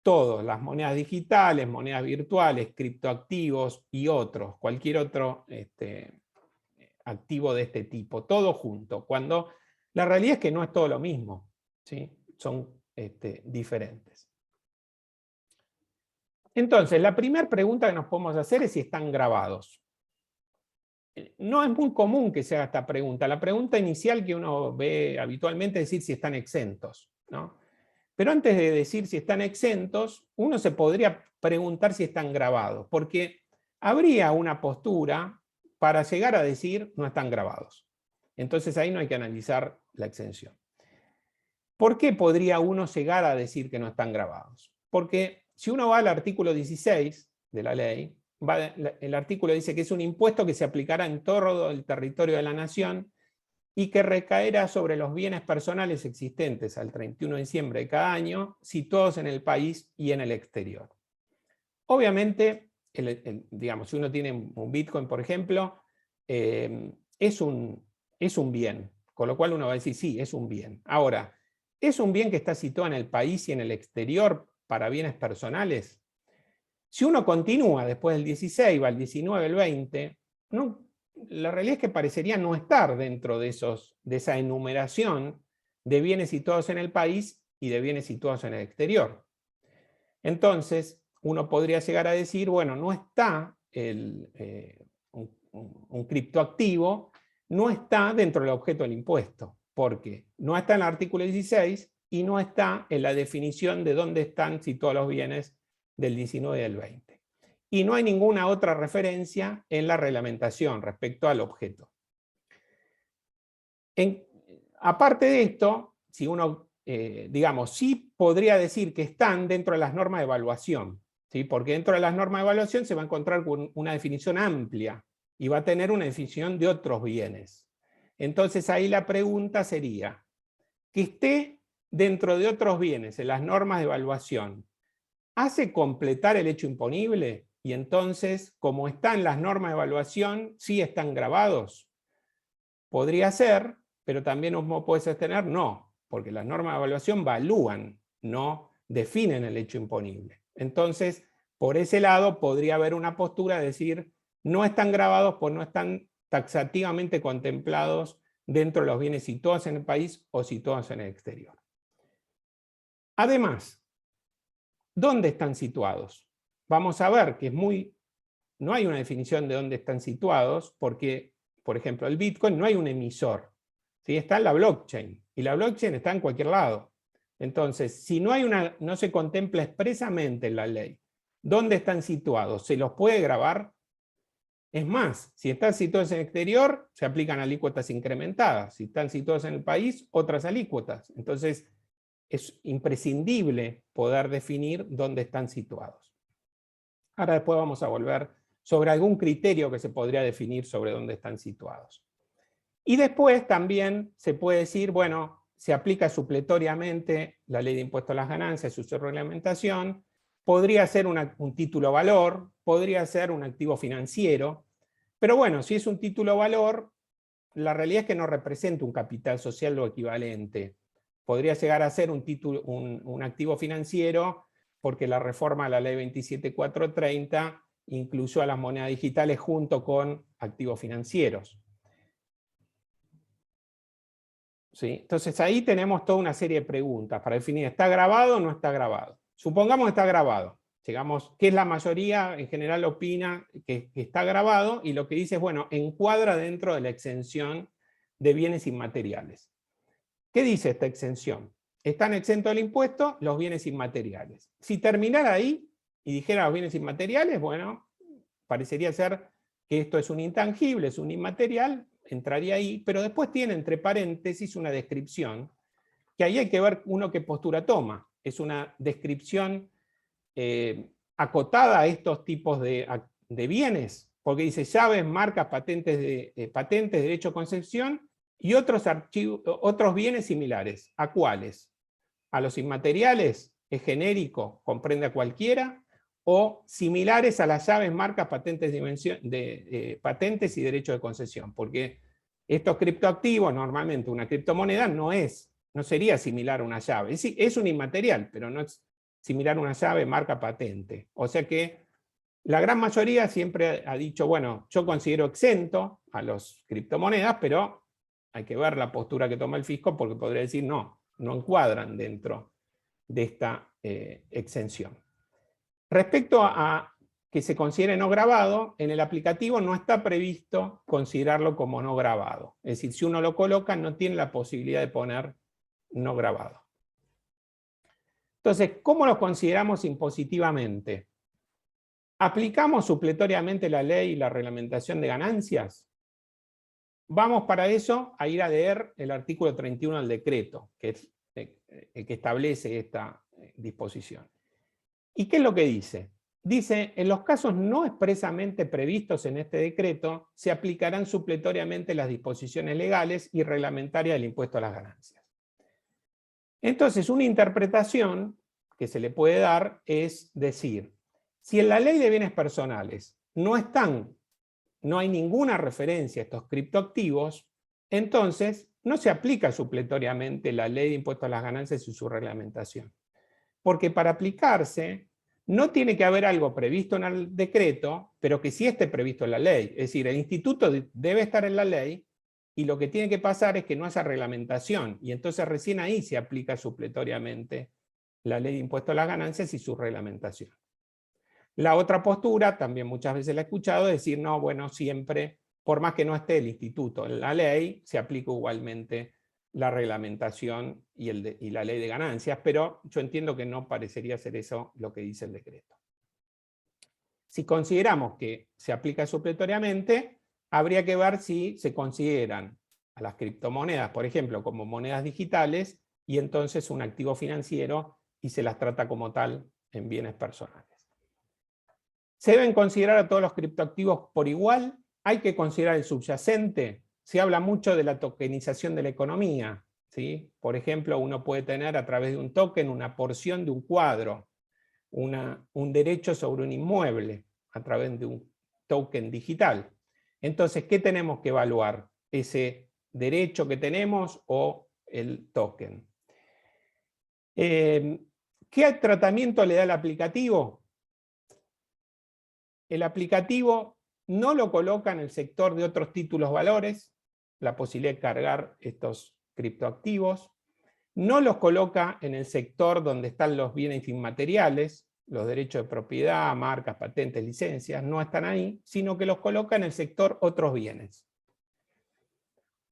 S8: todas las monedas digitales, monedas virtuales, criptoactivos y otros, cualquier otro activo de este tipo, todo junto, cuando la realidad es que no es todo lo mismo, ¿sí? Son diferentes. Entonces, la primera pregunta que nos podemos hacer es si están grabados. No es muy común que se haga esta pregunta. La pregunta inicial que uno ve habitualmente es decir si están exentos, ¿no? Pero antes de decir si están exentos, uno se podría preguntar si están grabados, porque habría una postura para llegar a decir no están grabados. Entonces ahí no hay que analizar la exención. ¿Por qué podría uno llegar a decir que no están grabados? Porque si uno va al artículo 16 de la ley, el artículo dice que es un impuesto que se aplicará en todo el territorio de la nación y que recaerá sobre los bienes personales existentes al 31 de diciembre de cada año, situados en el país y en el exterior. Obviamente, digamos, si uno tiene un Bitcoin, por ejemplo, es un bien, con lo cual uno va a decir, sí, es un bien. Ahora, ¿es un bien que está situado en el país y en el exterior para bienes personales? Si uno continúa después del 16, va al 19, el 20, no, la realidad es que parecería no estar dentro de esa enumeración de bienes situados en el país y de bienes situados en el exterior. Entonces, uno podría llegar a decir, bueno, no está un criptoactivo, no está dentro del objeto del impuesto, porque no está en el artículo 16 y no está en la definición de dónde están situados los bienes del 19 y del 20. Y no hay ninguna otra referencia en la reglamentación respecto al objeto. Aparte de esto, si uno, digamos, sí podría decir que están dentro de las normas de evaluación, ¿sí? Porque dentro de las normas de evaluación se va a encontrar con una definición amplia y va a tener una definición de otros bienes. Entonces ahí la pregunta sería, que esté dentro de otros bienes en las normas de evaluación, ¿hace completar el hecho imponible? Y entonces, como están las normas de evaluación, ¿sí están grabados? Podría ser, pero también uno puede sostener no, porque las normas de evaluación evalúan, no definen el hecho imponible. Entonces, por ese lado podría haber una postura de decir no están grabados pues no están taxativamente contemplados dentro de los bienes situados en el país o situados en el exterior. Además, ¿dónde están situados? Vamos a ver que no hay una definición de dónde están situados, porque, por ejemplo, el Bitcoin no hay un emisor, ¿sí? Está en la blockchain, y la blockchain está en cualquier lado. Entonces, si no se contempla expresamente en la ley dónde están situados, ¿se los puede grabar? Es más, si están situados en el exterior, se aplican alícuotas incrementadas. Si están situados en el país, otras alícuotas. Entonces, es imprescindible poder definir dónde están situados. Ahora después vamos a volver sobre algún criterio que se podría definir sobre dónde están situados. Y después también se puede decir, bueno, se aplica supletoriamente la ley de impuesto a las ganancias y su reglamentación, podría ser un título valor, podría ser un activo financiero, pero bueno, si es un título valor, la realidad es que no representa un capital social o equivalente. podría llegar a ser un activo financiero, porque la reforma a la ley 27430 incluyó a las monedas digitales junto con activos financieros. ¿Sí? Entonces ahí tenemos toda una serie de preguntas para definir, ¿está grabado o no está grabado? Supongamos que está grabado. Llegamos, ¿qué es la mayoría? En general opina que está grabado, y lo que dice es, bueno, encuadra dentro de la exención de bienes inmateriales. ¿Qué dice esta exención? Están exentos del impuesto los bienes inmateriales. Si terminara ahí y dijera los bienes inmateriales, bueno, parecería ser que esto es un intangible, es un inmaterial, entraría ahí, pero después tiene entre paréntesis una descripción, que ahí hay que ver uno qué postura toma. Es una descripción acotada a estos tipos de bienes, porque dice llaves, marcas, patentes, derecho de concesión y otros bienes similares. ¿A cuáles? A los inmateriales, es genérico, comprende a cualquiera, o similares a las llaves, marcas, patentes, patentes y derecho de concesión, porque estos criptoactivos, normalmente una criptomoneda no sería similar a una llave. Es un inmaterial, pero no es similar a una llave, marca, patente. O sea que la gran mayoría siempre ha dicho, bueno, yo considero exento a las criptomonedas, pero hay que ver la postura que toma el fisco, porque podría decir no encuadran dentro de esta exención. Respecto a que se considere no grabado, en el aplicativo no está previsto considerarlo como no grabado. Es decir, si uno lo coloca, no tiene la posibilidad de poner no grabado. Entonces, ¿cómo lo consideramos impositivamente? ¿Aplicamos supletoriamente la ley y la reglamentación de ganancias? Vamos para eso a ir a leer el artículo 31 del decreto, que es el que establece esta disposición. ¿Y qué es lo que dice? Dice, en los casos no expresamente previstos en este decreto, se aplicarán supletoriamente las disposiciones legales y reglamentarias del impuesto a las ganancias. Entonces, una interpretación que se le puede dar es decir, si en la ley de bienes personales no hay ninguna referencia a estos criptoactivos, entonces no se aplica supletoriamente la ley de impuesto a las ganancias y su reglamentación. Porque para aplicarse no tiene que haber algo previsto en el decreto, pero que sí esté previsto en la ley. Es decir, el instituto debe estar en la ley, y lo que tiene que pasar es que no haya reglamentación, y entonces recién ahí se aplica supletoriamente la ley de impuesto a las ganancias y su reglamentación. La otra postura, también muchas veces la he escuchado, es decir, no, bueno, siempre, por más que no esté el instituto en la ley, se aplica igualmente la reglamentación y la ley de ganancias, pero yo entiendo que no parecería ser eso lo que dice el decreto. Si consideramos que se aplica supletoriamente, habría que ver si se consideran a las criptomonedas, por ejemplo, como monedas digitales, y entonces un activo financiero, y se las trata como tal en bienes personales. ¿Se deben considerar a todos los criptoactivos por igual? ¿Hay que considerar el subyacente? Se habla mucho de la tokenización de la economía, ¿sí? Por ejemplo, uno puede tener a través de un token una porción de un cuadro, un derecho sobre un inmueble a través de un token digital. Entonces, ¿qué tenemos que evaluar? ¿Ese derecho que tenemos o el token? ¿Qué tratamiento le da el aplicativo? El aplicativo no lo coloca en el sector de otros títulos valores, la posibilidad de cargar estos criptoactivos, no los coloca en el sector donde están los bienes inmateriales, los derechos de propiedad, marcas, patentes, licencias, no están ahí, sino que los coloca en el sector otros bienes.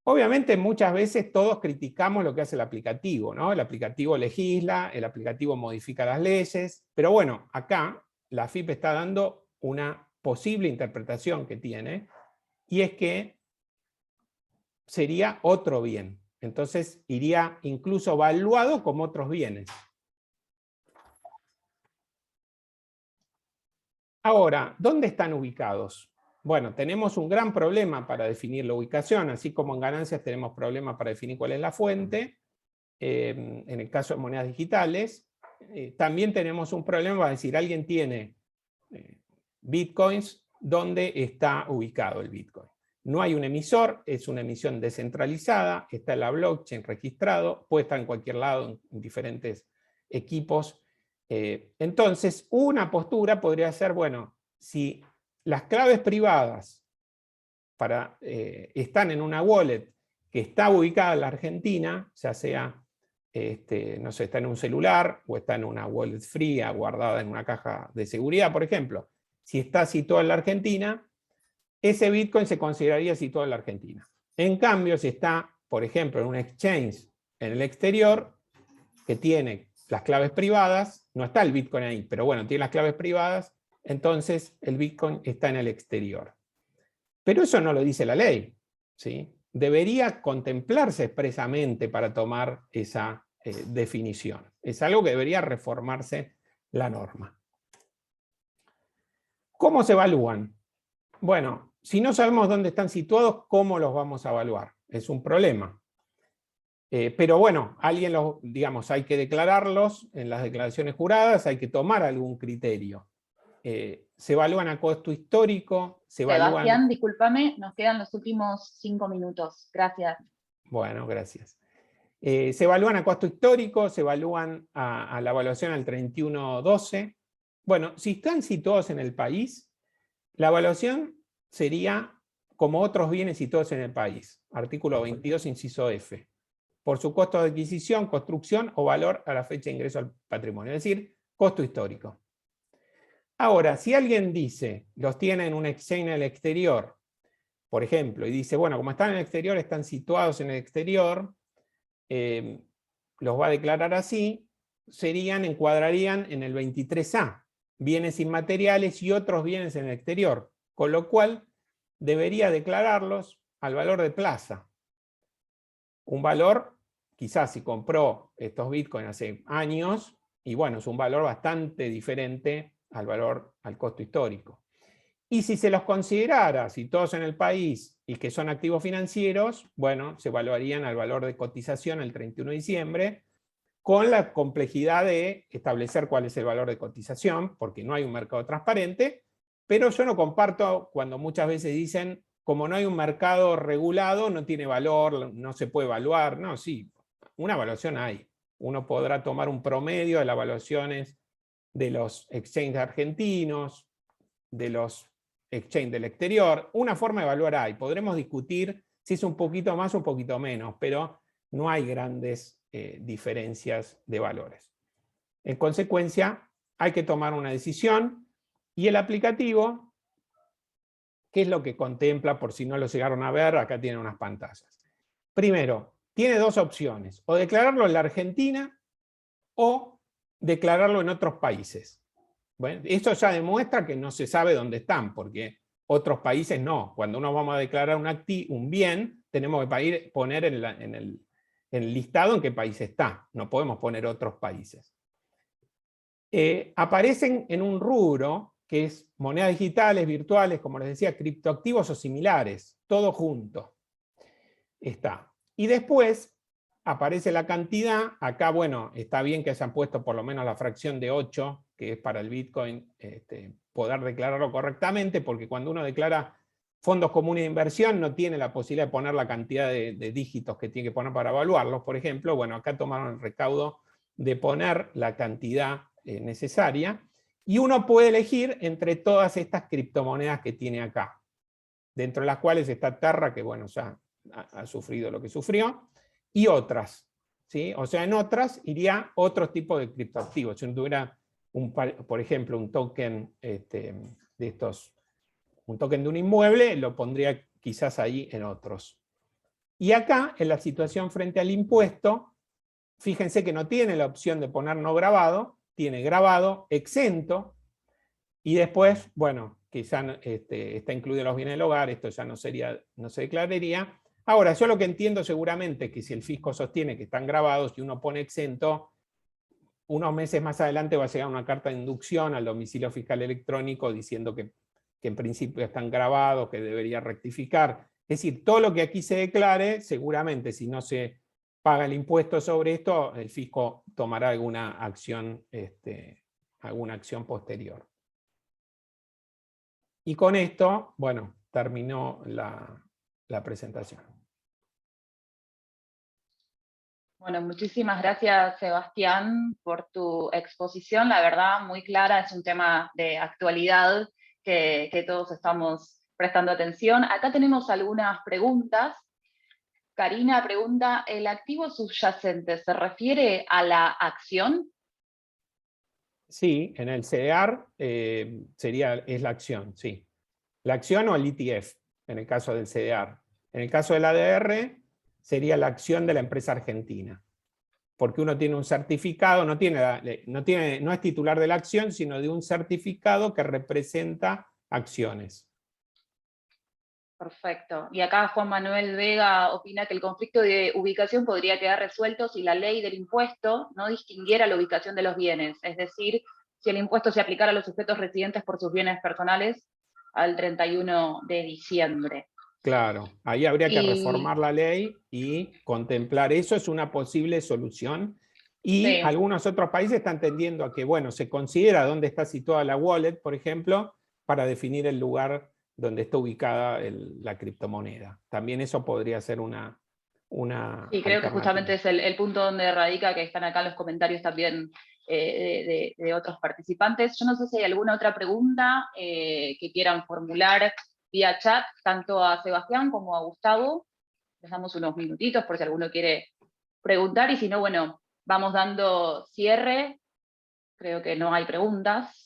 S8: Obviamente muchas veces todos criticamos lo que hace el aplicativo, ¿no? El aplicativo legisla, el aplicativo modifica las leyes, pero bueno, acá la AFIP está dando una posible interpretación que tiene, y es que sería otro bien. Entonces iría incluso valuado como otros bienes. Ahora, ¿dónde están ubicados? Bueno, tenemos un gran problema para definir la ubicación, así como en ganancias tenemos problemas para definir cuál es la fuente. En el caso de monedas digitales, también tenemos un problema para decir, alguien tiene bitcoins, ¿dónde está ubicado el bitcoin? No hay un emisor, es una emisión descentralizada, está en la blockchain registrado, puede estar en cualquier lado, en diferentes equipos. Entonces, una postura podría ser, bueno, si las claves privadas están en una wallet que está ubicada en la Argentina, ya sea, no sé, está en un celular o está en una wallet fría guardada en una caja de seguridad, por ejemplo. Si está situado en la Argentina, ese Bitcoin se consideraría situado en la Argentina. En cambio, si está, por ejemplo, en un exchange en el exterior, que tiene las claves privadas, no está el Bitcoin ahí, pero bueno, tiene las claves privadas, entonces el Bitcoin está en el exterior. Pero eso no lo dice la ley, ¿sí? Debería contemplarse expresamente para tomar esa definición. Es algo que debería reformarse la norma. ¿Cómo se evalúan? Bueno, si no sabemos dónde están situados, ¿cómo los vamos a evaluar? Es un problema. Pero bueno, digamos, hay que declararlos en las declaraciones juradas, hay que tomar algún criterio. Se evalúan a costo histórico, se evalúan...
S3: Sebastián, discúlpame, nos quedan los últimos 5 minutos. Gracias.
S8: Bueno, gracias. Se evalúan a costo histórico, se evalúan a la evaluación al 31/12. Bueno, si están situados en el país, la evaluación sería como otros bienes situados en el país. Artículo 22, inciso F. Por su costo de adquisición, construcción o valor a la fecha de ingreso al patrimonio. Es decir, costo histórico. Ahora, si alguien dice, los tiene en un exchange en el exterior, por ejemplo, y dice, bueno, como están en el exterior, están situados en el exterior, los va a declarar así, encuadrarían en el 23A, bienes inmateriales y otros bienes en el exterior, con lo cual debería declararlos al valor de plaza. Un valor, quizás si compró estos bitcoins hace años, y bueno, es un valor bastante diferente al costo histórico. Y si se los considerara situados en el país y que son activos financieros, bueno, se evaluarían al valor de cotización el 31 de diciembre, con la complejidad de establecer cuál es el valor de cotización, porque no hay un mercado transparente, pero yo no comparto cuando muchas veces dicen, como no hay un mercado regulado, no tiene valor, no se puede evaluar. No, sí, una evaluación hay. Uno podrá tomar un promedio de las evaluaciones de los exchanges argentinos, de los exchange del exterior, una forma de evaluar hay. Podremos discutir si es un poquito más o un poquito menos, pero no hay grandes diferencias de valores. En consecuencia, hay que tomar una decisión y el aplicativo, ¿qué es lo que contempla? Por si no lo llegaron a ver, acá tienen unas pantallas. Primero, tiene dos opciones, o declararlo en la Argentina o declararlo en otros países. Bueno, esto ya demuestra que no se sabe dónde están, porque otros países no. Cuando uno vamos a declarar un bien, tenemos que poner en el listado en qué país está. No podemos poner otros países. Aparecen en un rubro que es monedas digitales, virtuales, como les decía, criptoactivos o similares, todo junto. Está. Y después aparece la cantidad. Acá, bueno, está bien que hayan puesto por lo menos la fracción de 8, que es para el Bitcoin poder declararlo correctamente, porque cuando uno declara fondos comunes de inversión no tiene la posibilidad de poner la cantidad de dígitos que tiene que poner para evaluarlos, por ejemplo. Bueno, acá tomaron el recaudo de poner la cantidad necesaria, y uno puede elegir entre todas estas criptomonedas que tiene acá, dentro de las cuales está Terra, que bueno, ya ha sufrido lo que sufrió, y otras, ¿sí? O sea, en otras iría otro tipo de criptoactivos. Si uno tuviera, por ejemplo, un token un token de un inmueble, lo pondría quizás ahí en otros. Y acá, en la situación frente al impuesto, fíjense que no tiene la opción de poner no grabado, tiene grabado, exento, y después, bueno, quizá está incluido los bienes del hogar, esto ya no se declararía. Ahora, yo lo que entiendo seguramente es que si el fisco sostiene que están grabados y uno pone exento, unos meses más adelante va a llegar una carta de inducción al domicilio fiscal electrónico diciendo que en principio están grabados, que debería rectificar. Es decir, todo lo que aquí se declare, seguramente si no se paga el impuesto sobre esto, el fisco tomará alguna acción posterior. Y con esto, bueno, terminó la la presentación.
S3: Bueno, muchísimas gracias, Sebastián, por tu exposición. La verdad, muy clara, es un tema de actualidad que todos estamos prestando atención. Acá tenemos algunas preguntas. Karina pregunta, ¿el activo subyacente se refiere a la acción?
S8: Sí, en el CDR es la acción, sí. La acción o el ETF, en el caso del CDR. En el caso del ADR, sería la acción de la empresa argentina. Porque uno tiene un certificado, no es titular de la acción, sino de un certificado que representa acciones.
S3: Perfecto. Y acá Juan Manuel Vega opina que el conflicto de ubicación podría quedar resuelto si la ley del impuesto no distinguiera la ubicación de los bienes. Es decir, si el impuesto se aplicara a los sujetos residentes por sus bienes personales al 31 de diciembre.
S8: Claro, ahí habría que reformar la ley y contemplar eso, es una posible solución. Y
S3: sí,
S8: algunos otros países están tendiendo a que, bueno, se considera dónde está situada la wallet, por ejemplo, para definir el lugar donde está ubicada la criptomoneda. También eso podría ser una
S3: sí, creo que justamente es el punto donde radica, que están acá los comentarios también de otros participantes. Yo no sé si hay alguna otra pregunta que quieran formular vía chat, tanto a Sebastián como a Gustavo. Les damos unos minutitos por si alguno quiere preguntar, y si no, bueno, vamos dando cierre. Creo que no hay preguntas.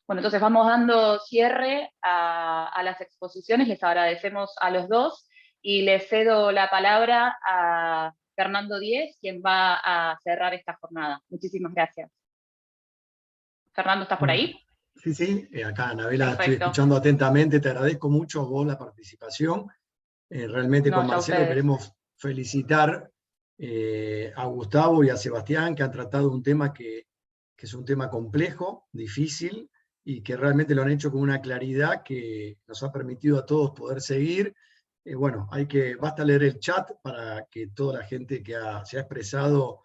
S3: Bueno, entonces vamos dando cierre a las exposiciones. Les agradecemos a los dos y les cedo la palabra a Fernando Díez, quien va a cerrar esta jornada. Muchísimas gracias. Fernando, ¿estás por ahí?
S9: Sí, acá Anabela,
S3: Perfecto.
S9: estoy escuchando atentamente, te agradezco mucho a vos la participación. Realmente con Marcelo queremos felicitar a Gustavo y a Sebastián, que han tratado un tema que es un tema complejo, difícil, y que realmente lo han hecho con una claridad que nos ha permitido a todos poder seguir. Bueno, basta leer el chat para que toda la gente que se ha expresado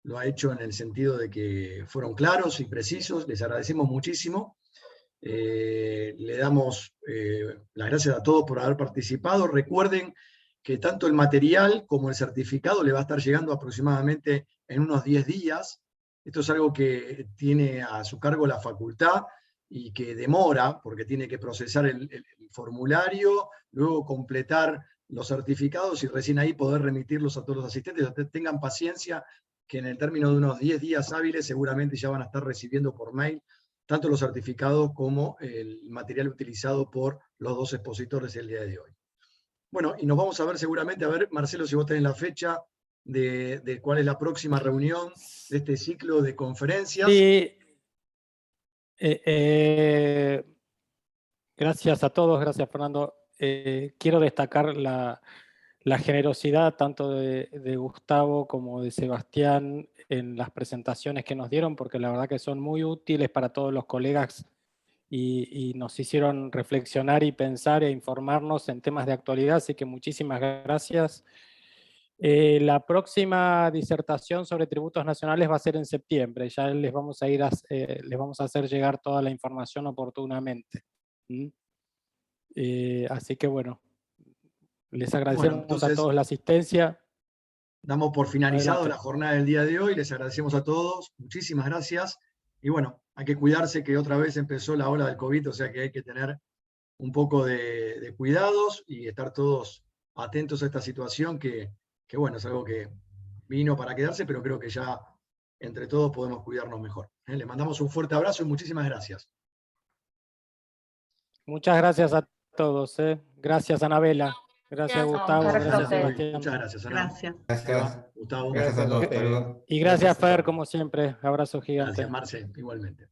S9: lo ha hecho en el sentido de que fueron claros y precisos. Les agradecemos muchísimo. Le damos las gracias a todos por haber participado. Recuerden que tanto el material como el certificado le va a estar llegando aproximadamente en unos 10 días. Esto es algo que tiene a su cargo la facultad y que demora, porque tiene que procesar el formulario, luego completar los certificados y recién ahí poder remitirlos a todos los asistentes. Tengan paciencia, que en el término de unos 10 días hábiles seguramente ya van a estar recibiendo por mail tanto los certificados como el material utilizado por los dos expositores el día de hoy. Bueno, y nos vamos a ver seguramente, a ver, Marcelo, si vos tenés la fecha de cuál es la próxima reunión de este ciclo de conferencias.
S5: Sí. Gracias a todos, gracias Fernando. Quiero destacar la generosidad tanto de Gustavo como de Sebastián en las presentaciones que nos dieron, porque la verdad que son muy útiles para todos los colegas y nos hicieron reflexionar y pensar e informarnos en temas de actualidad, así que muchísimas gracias. La próxima disertación sobre tributos nacionales va a ser en septiembre, ya les vamos a hacer llegar toda la información oportunamente. Así que bueno, les agradecemos a todos la asistencia.
S9: Damos por finalizado la jornada del día de hoy, les agradecemos a todos, muchísimas gracias. Y bueno, hay que cuidarse, que otra vez empezó la ola del COVID, o sea que hay que tener un poco de cuidados y estar todos atentos a esta situación que bueno, es algo que vino para quedarse, pero creo que ya entre todos podemos cuidarnos mejor. Les mandamos un fuerte abrazo y muchísimas gracias.
S5: Muchas gracias a todos. Gracias, Anabela. Gracias, Gustavo. Gracias, Sebastián.
S9: Muchas gracias, Ana.
S1: Gracias.
S9: Gustavo.
S1: Gracias a todos.
S5: Y gracias, Fer, como siempre. Abrazo gigante.
S9: Gracias, Marce, igualmente.